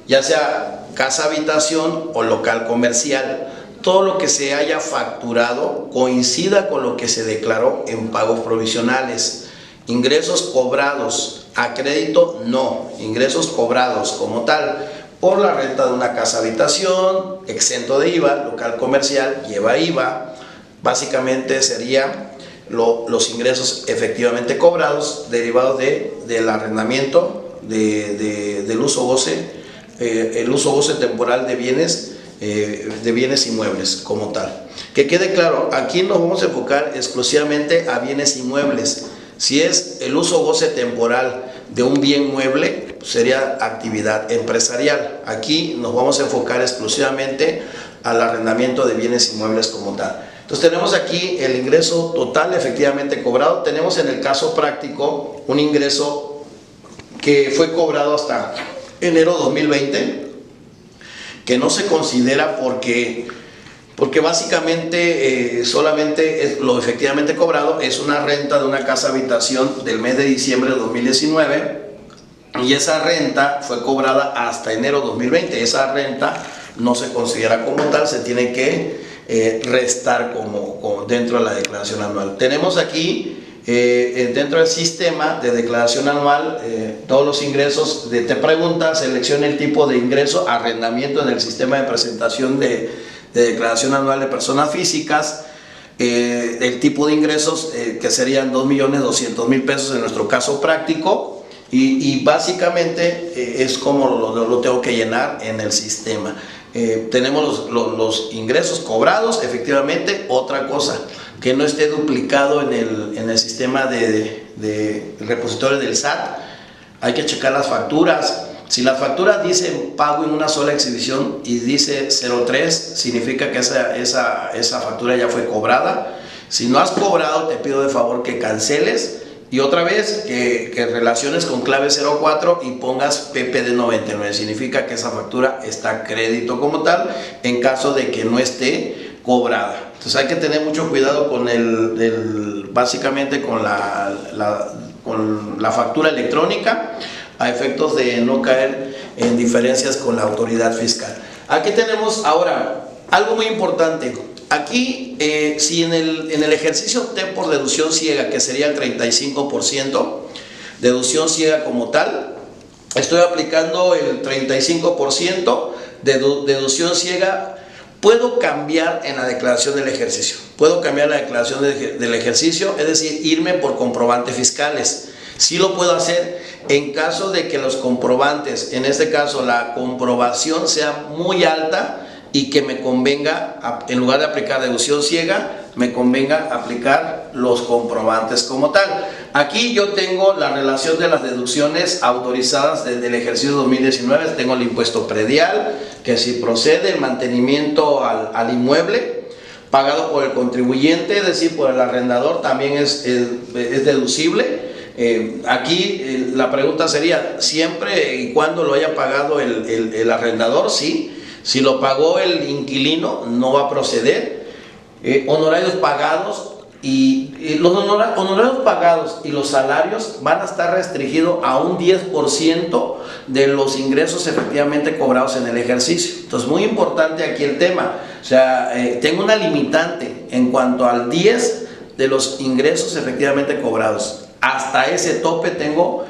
ya sea casa habitación o local comercial, todo lo que se haya facturado coincida con lo que se declaró en pagos provisionales. Ingresos cobrados a crédito, no, ingresos cobrados como tal por la renta de una casa habitación, exento de IVA, local comercial lleva IVA, básicamente serían los ingresos efectivamente cobrados derivados del arrendamiento, del uso goce, el uso goce temporal de bienes inmuebles como tal. Que quede claro, aquí nos vamos a enfocar exclusivamente a bienes inmuebles. Si es el uso goce temporal de un bien mueble, sería actividad empresarial. Aquí nos vamos a enfocar exclusivamente al arrendamiento de bienes inmuebles como tal. Entonces tenemos aquí el ingreso total efectivamente cobrado. Tenemos en el caso práctico un ingreso que fue cobrado hasta enero 2020, que no se considera porque básicamente solamente lo efectivamente cobrado es una renta de una casa habitación del mes de diciembre de 2019 y esa renta fue cobrada hasta enero 2020. Esa renta no se considera como tal, se tiene que restar como dentro de la declaración anual. Tenemos aquí dentro del sistema de declaración anual todos los ingresos. Te pregunta, selecciona el tipo de ingreso, arrendamiento en el sistema de presentación de declaración anual de personas físicas. El tipo de ingresos que serían 2.200.000 pesos en nuestro caso práctico, y básicamente es como lo tengo que llenar en el sistema. Tenemos los ingresos cobrados efectivamente. Otra cosa, que no esté duplicado en el sistema de repositorio del SAT. Hay que checar las facturas. Si la factura dice pago en una sola exhibición y dice 03, significa que esa factura ya fue cobrada. Si no has cobrado, te pido de favor que canceles y otra vez que relaciones con clave 04 y pongas PPD 99. Significa que esa factura está a crédito como tal en caso de que no esté cobrada. Entonces hay que tener mucho cuidado con básicamente con la factura electrónica, a efectos de no caer en diferencias con la autoridad fiscal. Aquí tenemos ahora algo muy importante. Aquí, si en el ejercicio opté por deducción ciega, que sería el 35%, deducción ciega como tal, estoy aplicando el 35% de deducción ciega. Puedo cambiar en la declaración del ejercicio. Puedo cambiar la declaración del ejercicio, es decir, irme por comprobantes fiscales. Sí lo puedo hacer en caso de que los comprobantes, en este caso la comprobación sea muy alta y que me convenga, en lugar de aplicar deducción ciega, me convenga aplicar los comprobantes como tal. Aquí yo tengo la relación de las deducciones autorizadas desde el ejercicio 2019. Tengo el impuesto predial, que si procede el mantenimiento al inmueble pagado por el contribuyente, es decir, por el arrendador, también es deducible. Aquí la pregunta sería, siempre y cuando lo haya pagado el arrendador, sí. Si lo pagó el inquilino, no va a proceder. Honorarios pagados y los honorarios pagados y los salarios van a estar restringidos a un 10% de los ingresos efectivamente cobrados en el ejercicio. Entonces, muy importante aquí el tema. O sea, tengo una limitante en cuanto al 10 de los ingresos efectivamente cobrados. Hasta ese tope tengo,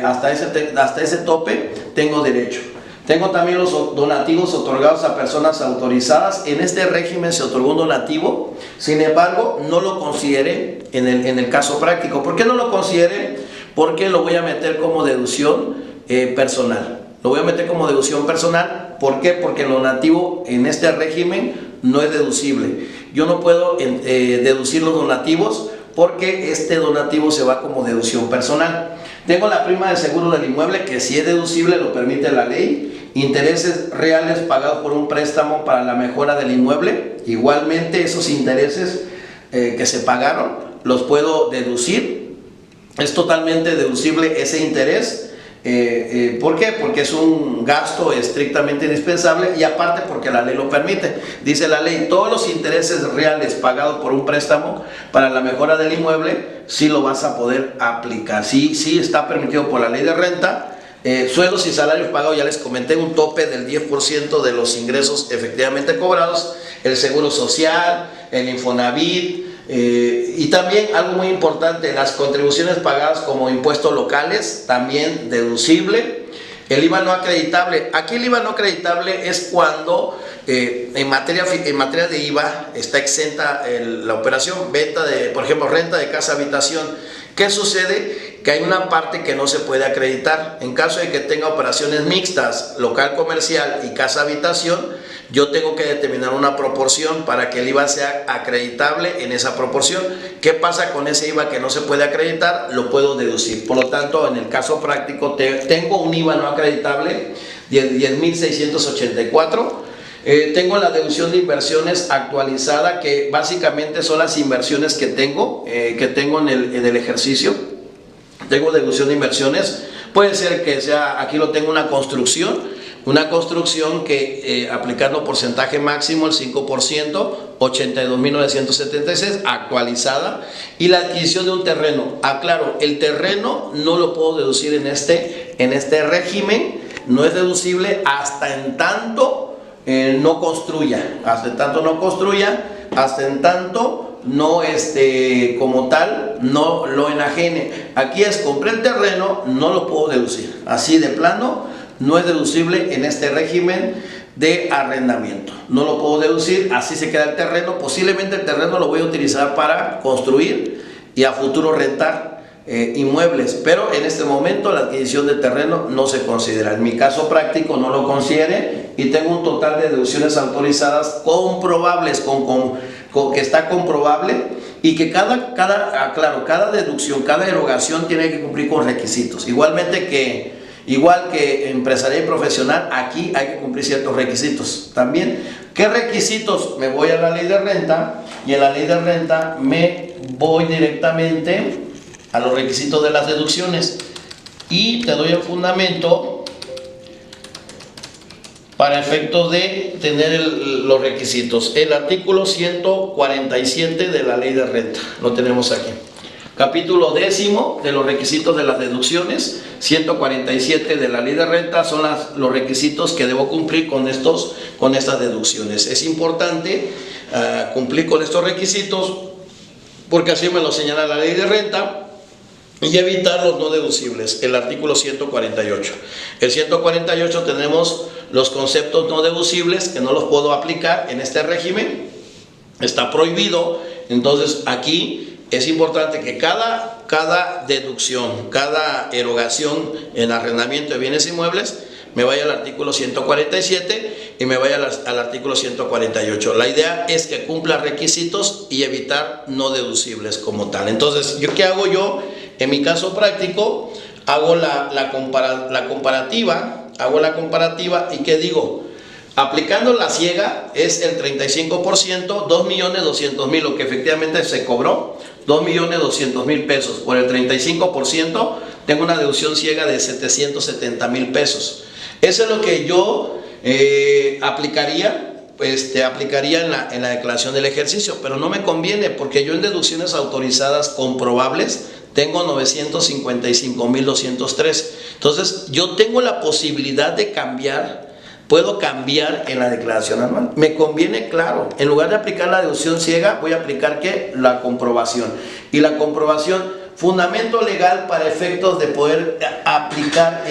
hasta ese tope tengo derecho. Tengo también los donativos otorgados a personas autorizadas. En este régimen se otorgó un donativo, sin embargo, no lo consideré en el caso práctico. ¿Por qué no lo consideré? Porque lo voy a meter como deducción personal. Lo voy a meter como deducción personal. ¿Por qué? Porque el donativo en este régimen no es deducible. Yo no puedo deducir los donativos porque este donativo se va como deducción personal. Tengo la prima de seguro del inmueble, que si es deducible, lo permite la ley. Intereses reales pagados por un préstamo para la mejora del inmueble. Igualmente, esos intereses que se pagaron, los puedo deducir. Es totalmente deducible ese interés. ¿Por qué? Porque es un gasto estrictamente indispensable y aparte porque la ley lo permite. Dice la ley, todos los intereses reales pagados por un préstamo para la mejora del inmueble, sí lo vas a poder aplicar. Sí está permitido por la ley de renta. Sueldos y salarios pagados, ya les comenté, un tope del 10% de los ingresos efectivamente cobrados. El seguro social, el Infonavit, y también algo muy importante, las contribuciones pagadas como impuestos locales, también deducible. El IVA no acreditable, aquí el IVA no acreditable es cuando en materia de IVA está exenta la operación, venta de, por ejemplo, renta de casa habitación. ¿Qué sucede? Que hay una parte que no se puede acreditar. En caso de que tenga operaciones mixtas, local comercial y casa habitación, yo tengo que determinar una proporción para que el IVA sea acreditable en esa proporción. ¿Qué pasa con ese IVA que no se puede acreditar? Lo puedo deducir. Por lo tanto, en el caso práctico, tengo un IVA no acreditable, 10.684. Tengo la deducción de inversiones actualizada, que básicamente son las inversiones que tengo en el ejercicio. Tengo deducción de inversiones. Puede ser que sea, aquí lo tengo, una construcción que aplicando porcentaje máximo el 5%, 82.976, actualizada. Y la adquisición de un terreno. Aclaro, el terreno no lo puedo deducir en este régimen, no es deducible hasta en tanto no construya, hasta en tanto no construya, hasta en tanto no como tal no lo enajene. Aquí es, compré el terreno, no lo puedo deducir, así de plano no es deducible en este régimen de arrendamiento, no lo puedo deducir, así se queda el terreno. Posiblemente el terreno lo voy a utilizar para construir y a futuro rentar inmuebles, pero en este momento la adquisición de terreno no se considera. En mi caso práctico no lo considere y tengo un total de deducciones autorizadas comprobables, que está comprobable, y que cada deducción, cada erogación tiene que cumplir con requisitos. Igual que empresarial y profesional, aquí hay que cumplir ciertos requisitos también. ¿Qué requisitos? Me voy a la ley de renta, y en la ley de renta me voy directamente a los requisitos de las deducciones y te doy el fundamento para efectos de tener los requisitos. El artículo 147 de la ley de renta, lo tenemos aquí. Capítulo 10 de los requisitos de las deducciones, 147 de la ley de renta, son los requisitos que debo cumplir con estas deducciones. Es importante cumplir con estos requisitos porque así me lo señala la ley de renta, y evitar los no deducibles, el artículo 148. El 148 tenemos los conceptos no deducibles que no los puedo aplicar en este régimen, está prohibido. Entonces aquí es importante que cada deducción, cada erogación en arrendamiento de bienes inmuebles, me vaya al artículo 147 y me vaya al artículo 148. La idea es que cumpla requisitos y evitar no deducibles como tal. Entonces, ¿qué hago yo? En mi caso práctico, hago la comparativa, y ¿qué digo? Aplicando la ciega es el 35%, 2.200.000, lo que efectivamente se cobró, 2.200.000 pesos. Por el 35% tengo una deducción ciega de 770.000 pesos. Eso es lo que yo aplicaría en la declaración del ejercicio, pero no me conviene porque yo en deducciones autorizadas comprobables tengo 955.203. Entonces yo tengo la posibilidad de cambiar, puedo cambiar en la declaración anual. Me conviene, claro, en lugar de aplicar la deducción ciega, voy a aplicar ¿qué? La comprobación. Y la comprobación, fundamento legal para efectos de poder aplicar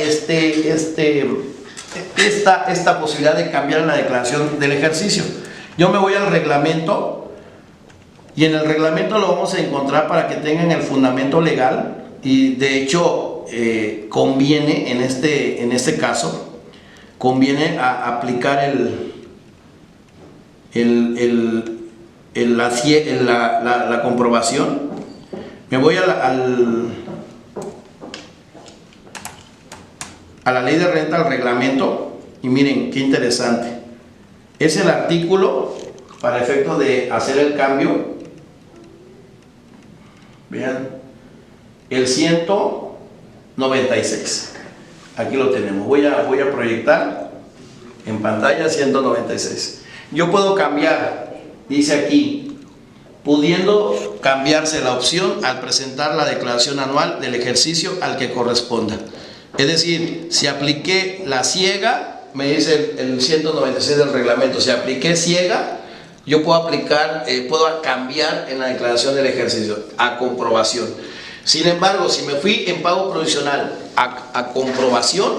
esta posibilidad de cambiar en la declaración del ejercicio. Yo me voy al reglamento, y en el reglamento lo vamos a encontrar para que tengan el fundamento legal, y de hecho conviene en este caso, conviene aplicar la comprobación. Me voy a la ley de renta, al reglamento, y miren qué interesante. Es el artículo para efecto de hacer el cambio. Vean, el 196. Aquí lo tenemos. Voy a proyectar en pantalla 196. Yo puedo cambiar, dice aquí, pudiendo cambiarse la opción al presentar la declaración anual del ejercicio al que corresponda. Es decir, si apliqué la ciega, me dice el 196 del reglamento, si apliqué ciega, yo puedo cambiar en la declaración del ejercicio a comprobación. Sin embargo, si me fui en pago provisional a comprobación,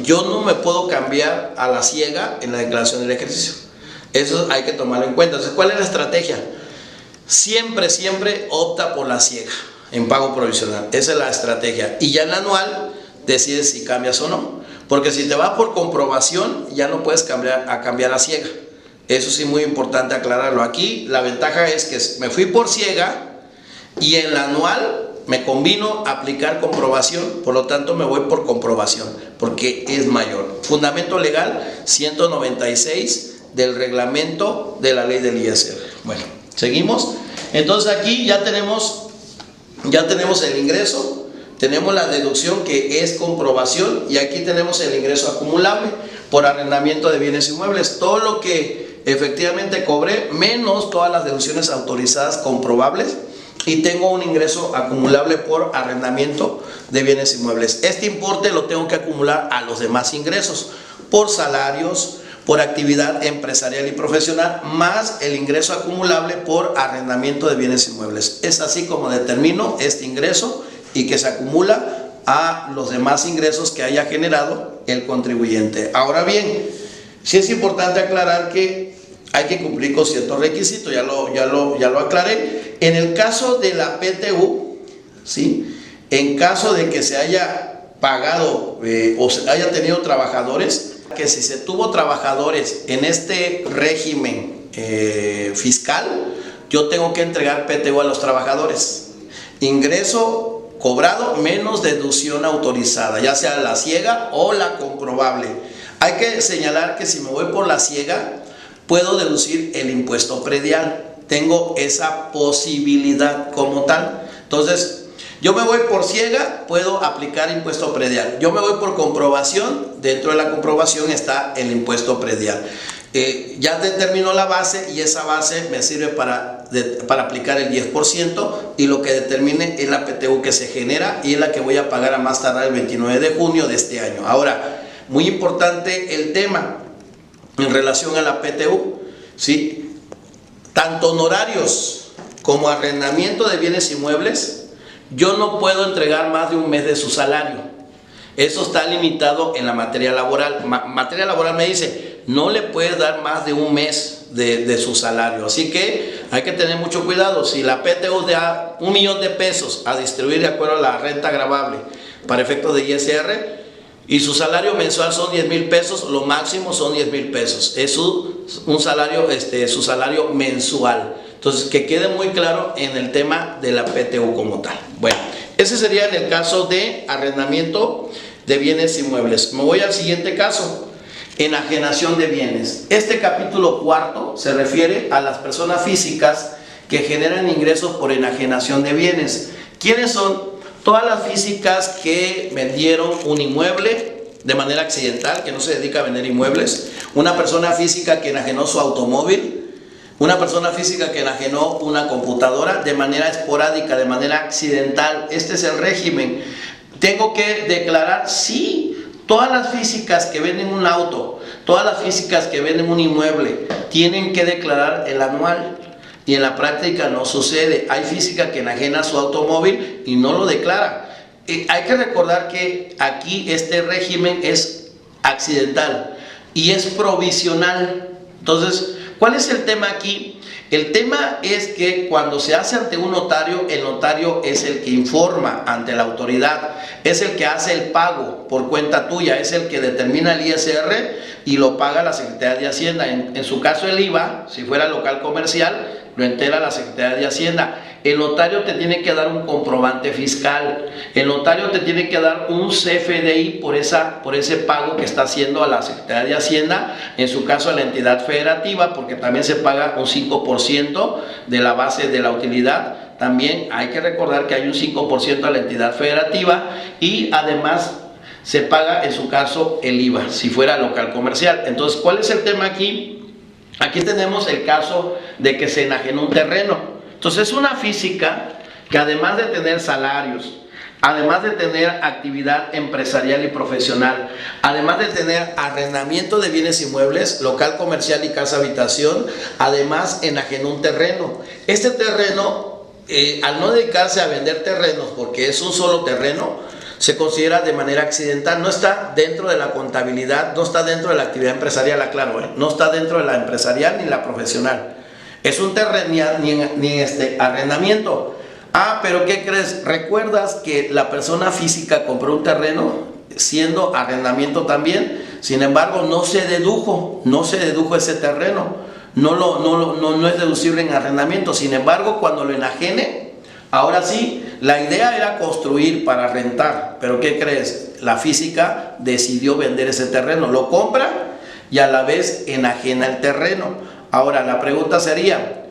yo no me puedo cambiar a la ciega en la declaración del ejercicio. Eso hay que tomarlo en cuenta. Entonces, ¿cuál es la estrategia? Siempre opta por la ciega en pago provisional. Esa es la estrategia. Y ya en la anual decides si cambias o no. Porque si te vas por comprobación, ya no puedes cambiar a ciega. Eso sí, muy importante aclararlo. Aquí la ventaja es que me fui por ciega y en la anual me convino aplicar comprobación, por lo tanto me voy por comprobación porque es mayor. Fundamento legal 196 del reglamento de la ley del ISR. Bueno, seguimos. Entonces aquí ya tenemos el ingreso, tenemos la deducción que es comprobación, y aquí tenemos el ingreso acumulable por arrendamiento de bienes inmuebles. Todo lo que efectivamente cobré menos todas las deducciones autorizadas comprobables y tengo un ingreso acumulable por arrendamiento de bienes inmuebles. Este importe lo tengo que acumular a los demás ingresos por salarios, por actividad empresarial y profesional, más el ingreso acumulable por arrendamiento de bienes inmuebles. Es así como determino este ingreso y que se acumula a los demás ingresos que haya generado el contribuyente. Ahora bien, sí es importante aclarar que hay que cumplir con ciertos requisitos, ya lo aclaré. En el caso de la PTU, ¿sí? En caso de que se haya pagado o se haya tenido trabajadores, que si se tuvo trabajadores en este régimen fiscal, yo tengo que entregar PTU a los trabajadores. Ingreso cobrado menos deducción autorizada, ya sea la ciega o la comprobable. Hay que señalar que si me voy por la ciega, puedo deducir el impuesto predial. Tengo esa posibilidad como tal. Entonces, yo me voy por ciega, puedo aplicar impuesto predial. Yo me voy por comprobación, dentro de la comprobación está el impuesto predial. Ya determino la base y esa base me sirve para aplicar el 10% y lo que determine es la PTU que se genera y es la que voy a pagar a más tardar el 29 de junio de este año. Ahora, muy importante el tema en relación a la PTU, ¿sí? Tanto honorarios como arrendamiento de bienes inmuebles, yo no puedo entregar más de un mes de su salario. Eso está limitado en la materia laboral. Materia laboral me dice, no le puedes dar más de un mes de su salario. Así que hay que tener mucho cuidado. Si la PTU da 1 millón de pesos a distribuir de acuerdo a la renta gravable para efectos de ISR, y su salario mensual son 10,000 pesos, lo máximo son 10,000 pesos. Es su salario mensual. Entonces, que quede muy claro en el tema de la PTU como tal. Bueno, ese sería en el caso de arrendamiento de bienes inmuebles. Me voy al siguiente caso, enajenación de bienes. Este capítulo cuarto se refiere a las personas físicas que generan ingresos por enajenación de bienes. ¿Quiénes son? Todas las físicas que vendieron un inmueble de manera accidental, que no se dedica a vender inmuebles, una persona física que enajenó su automóvil, una persona física que enajenó una computadora de manera esporádica, de manera accidental. Este es el régimen. Tengo que declarar, sí, todas las físicas que venden un auto, todas las físicas que venden un inmueble, tienen que declarar el anual. Y en la práctica no sucede. Hay física que enajena su automóvil y no lo declara. Hay que recordar que aquí este régimen es accidental y es provisional. Entonces, ¿cuál es el tema aquí? El tema es que cuando se hace ante un notario, el notario es el que informa ante la autoridad, es el que hace el pago por cuenta tuya, es el que determina el ISR y lo paga la Secretaría de Hacienda. En su caso el IVA, si fuera local comercial, lo entera la Secretaría de Hacienda. El notario te tiene que dar un comprobante fiscal, el notario te tiene que dar un CFDI por ese pago que está haciendo a la Secretaría de Hacienda, en su caso a la entidad federativa, porque también se paga un 5% de la base de la utilidad. También hay que recordar que hay un 5% a la entidad federativa y además se paga en su caso el IVA, si fuera local comercial. Entonces, ¿cuál es el tema aquí? Aquí tenemos el caso de que se enajenó un terreno. Entonces, es una física que además de tener salarios, además de tener actividad empresarial y profesional, además de tener arrendamiento de bienes inmuebles, local comercial y casa habitación, además enajenó un terreno. Este terreno, al no dedicarse a vender terrenos porque es un solo terreno, se considera de manera accidental, no está dentro de la contabilidad, no está dentro de la actividad empresarial, aclaro, no está dentro de la empresarial ni la profesional. Es un terreno, ni arrendamiento. Ah, pero ¿qué crees? ¿Recuerdas que la persona física compró un terreno siendo arrendamiento también? Sin embargo, no se dedujo ese terreno. No es deducible en arrendamiento. Sin embargo, cuando lo enajene, ahora sí, la idea era construir para rentar. Pero ¿qué crees? La física decidió vender ese terreno. Lo compra y a la vez enajena el terreno. Ahora, la pregunta sería,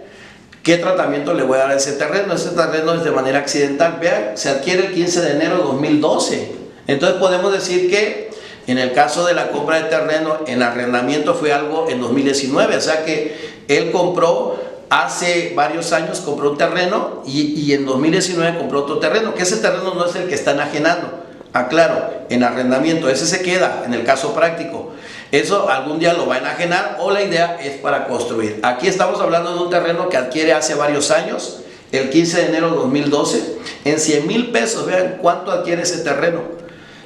¿qué tratamiento le voy a dar a ese terreno? Ese terreno es de manera accidental. Vean, se adquiere el 15 de enero de 2012. Entonces podemos decir que En el caso de la compra de terreno en arrendamiento fue algo en 2019, o sea que él compró hace varios años, compró un terreno y en 2019 compró otro terreno, que ese terreno no es el que está enajenando. Aclaro, en arrendamiento, ese se queda en el caso práctico. Eso algún día lo va a enajenar o la idea es para construir. Aquí estamos hablando de un terreno que adquiere hace varios años, el 15 de enero de 2012, en 100,000 pesos. Vean cuánto adquiere ese terreno.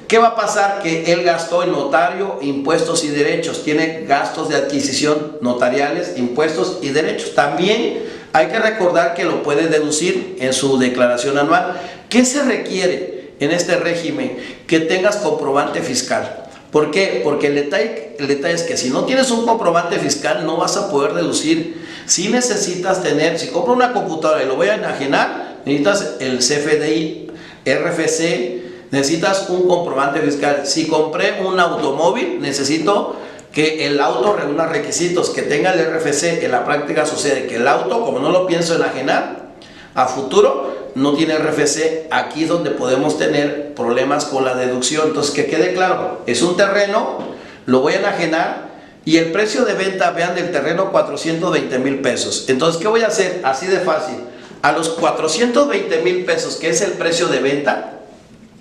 ¿Qué va a pasar? Que él gastó en notario, impuestos y derechos. Tiene gastos de adquisición notariales, impuestos y derechos. También hay que recordar que lo puede deducir en su declaración anual. ¿Qué se requiere en este régimen? Que tengas comprobante fiscal. ¿Por qué? Porque el detalle es que si no tienes un comprobante fiscal no vas a poder deducir. Si necesitas tener, si compro una computadora y lo voy a enajenar, necesitas el CFDI, RFC, necesitas un comprobante fiscal. Si compré un automóvil, necesito que el auto reúna requisitos, que tenga el RFC. En la práctica sucede que el auto, como no lo pienso enajenar a futuro, no tiene RFC. Aquí es donde podemos tener problemas con la deducción. Entonces, que quede claro, es un terreno, lo voy a enajenar y el precio de venta, vean, del terreno 420,000 pesos. Entonces, ¿qué voy a hacer? Así de fácil. A los 420,000 pesos, que es el precio de venta,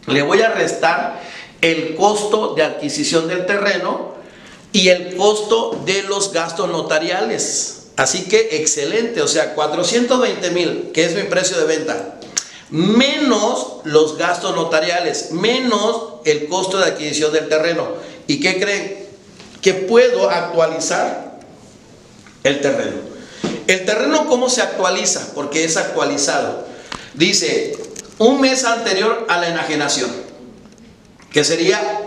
le voy a restar el costo de adquisición del terreno y el costo de los gastos notariales. Así que excelente, o sea, 420,000, que es mi precio de venta, menos los gastos notariales, menos el costo de adquisición del terreno. ¿Y qué creen? Que puedo actualizar el terreno. El terreno, ¿cómo se actualiza? Porque es actualizado. Dice, un mes anterior a la enajenación, que sería,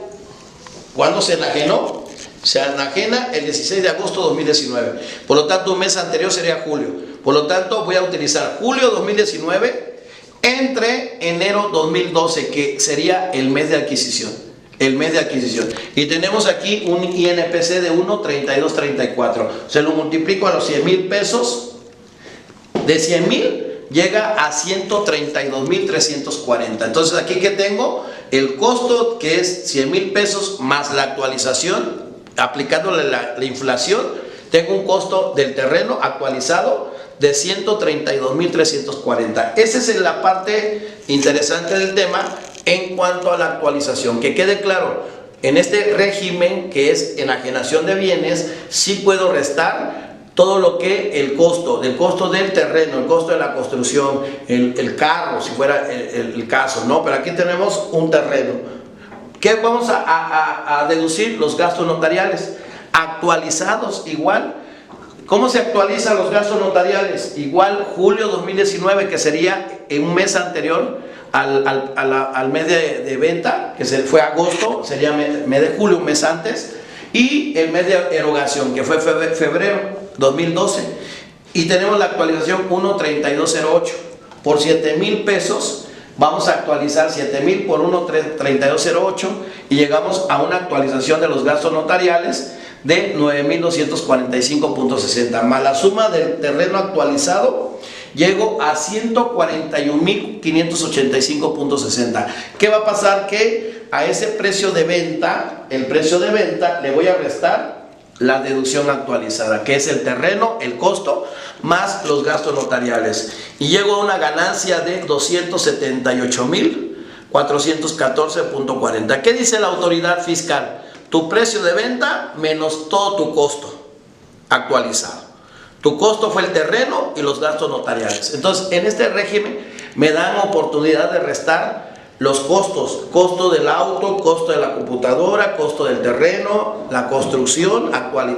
¿cuándo se enajenó? Se enajena el 16 de agosto de 2019. Por lo tanto, un mes anterior sería julio. Por lo tanto, voy a utilizar julio 2019 entre enero 2012, que sería el mes de adquisición. El mes de adquisición. Y tenemos aquí un INPC de 1,3234. Se lo multiplico a los 100,000 pesos. De 100,000 llega a 132,340. Entonces, aquí que tengo el costo, que es 100,000 pesos más la actualización, aplicándole la inflación, tengo un costo del terreno actualizado de 132,340. Esa es la parte interesante del tema en cuanto a la actualización. Que quede claro, en este régimen que es enajenación de bienes, sí puedo restar todo lo que el costo del terreno, el costo de la construcción, el carro, si fuera el caso, ¿no? Pero aquí tenemos un terreno. ¿Qué vamos a deducir? Los gastos notariales actualizados igual. ¿Cómo se actualizan los gastos notariales? Igual julio 2019, que sería en un mes anterior al mes de venta, que fue agosto, sería mes de julio, un mes antes, y el mes de erogación, que fue febrero 2012. Y tenemos la actualización 1,3208 por 7,000 pesos. Vamos a actualizar 7,000 por 1,3208 y llegamos a una actualización de los gastos notariales de 9,245.60. Más la suma del terreno actualizado, llego a 141,585.60. ¿Qué va a pasar? Que a ese precio de venta, el precio de venta, le voy a restar la deducción actualizada, que es el terreno, el costo, más los gastos notariales. Y llego a una ganancia de 278,414.40. ¿Qué dice la autoridad fiscal? Tu precio de venta menos todo tu costo actualizado. Tu costo fue el terreno y los gastos notariales. Entonces, en este régimen me dan oportunidad de restar los costos, costo del auto, costo de la computadora, costo del terreno, la construcción,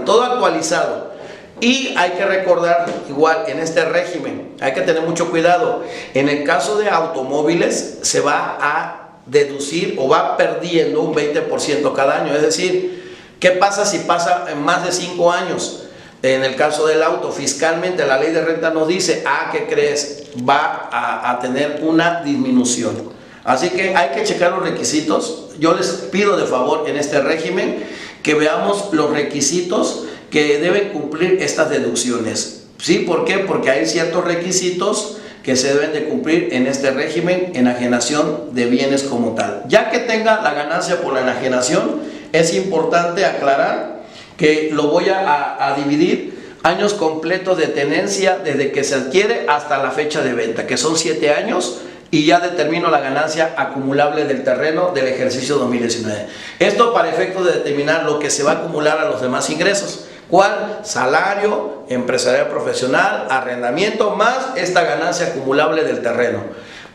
todo actualizado. Y hay que recordar, igual en este régimen, hay que tener mucho cuidado. En el caso de automóviles se va a deducir o va perdiendo un 20% cada año. Es decir, ¿qué pasa si pasa en más de 5 años? En el caso del auto, fiscalmente la ley de renta nos dice, ¿qué crees? Va a tener una disminución. Así que hay que checar los requisitos. Yo les pido de favor en este régimen que veamos los requisitos que deben cumplir estas deducciones. ¿Sí? ¿Por qué? Porque hay ciertos requisitos que se deben de cumplir en este régimen, enajenación de bienes como tal. Ya que tenga la ganancia por la enajenación, es importante aclarar que lo voy a dividir años completos de tenencia desde que se adquiere hasta la fecha de venta, que son 7 años, y ya determino la ganancia acumulable del terreno del ejercicio 2019. Esto para efectos de determinar lo que se va a acumular a los demás ingresos. ¿Cuál? Salario, empresarial profesional, arrendamiento, más esta ganancia acumulable del terreno.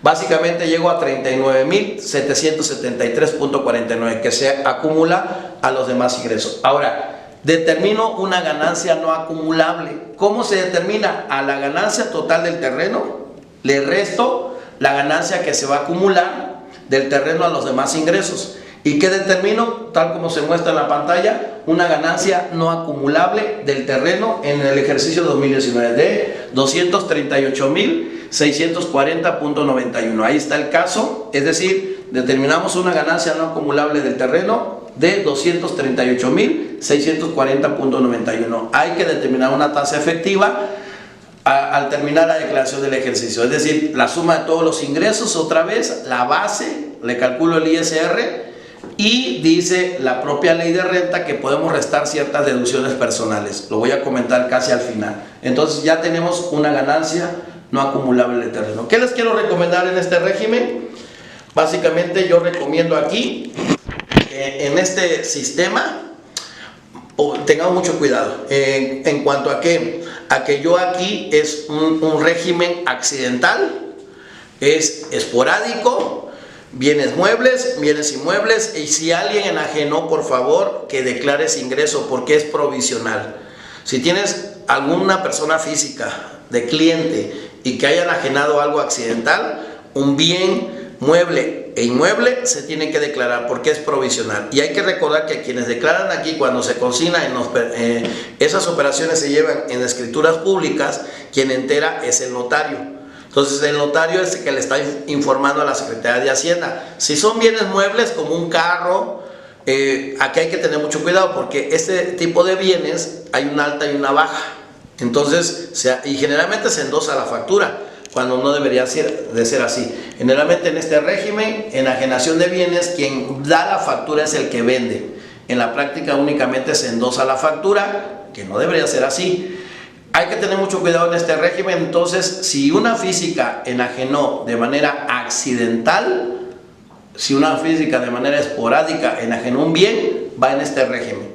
Básicamente llego a 39.773.49 que se acumula a los demás ingresos. Ahora, determino una ganancia no acumulable. ¿Cómo se determina? A la ganancia total del terreno le resto la ganancia que se va a acumular del terreno a los demás ingresos. ¿Y qué determino? Tal como se muestra en la pantalla, una ganancia no acumulable del terreno en el ejercicio 2019 de 238.640.91. Ahí está el caso, es decir, determinamos una ganancia no acumulable del terreno de 238.640.91. Hay que determinar una tasa efectiva al terminar la declaración del ejercicio, es decir, la suma de todos los ingresos, otra vez, la base, le calculo el ISR, y dice la propia ley de renta que podemos restar ciertas deducciones personales. Lo voy a comentar casi al final. Entonces ya tenemos una ganancia no acumulable de terreno. ¿Qué les quiero recomendar en este régimen? Básicamente yo recomiendo aquí, en este sistema, tengamos mucho cuidado en cuanto a que yo aquí es un régimen accidental, es esporádico, bienes muebles, bienes inmuebles, y si alguien enajenó, por favor que declare ese ingreso porque es provisional. Si tienes alguna persona física de cliente y que haya enajenado algo accidental, un bien mueble e inmueble se tiene que declarar porque es provisional. Y hay que recordar que quienes declaran aquí, cuando se consigna esas operaciones se llevan en escrituras públicas, quien entera es el notario. Entonces el notario es el que le está informando a la Secretaría de Hacienda. Si son bienes muebles como un carro, aquí hay que tener mucho cuidado porque este tipo de bienes hay una alta y una baja. Entonces, y generalmente se endosa la factura, cuando no debería de ser así. Generalmente en este régimen, enajenación de bienes, quien da la factura es el que vende. En la práctica únicamente se endosa la factura, que no debería ser así. Hay que tener mucho cuidado en este régimen. Entonces, si una física enajenó de manera accidental, si una física de manera esporádica enajenó un bien, va en este régimen.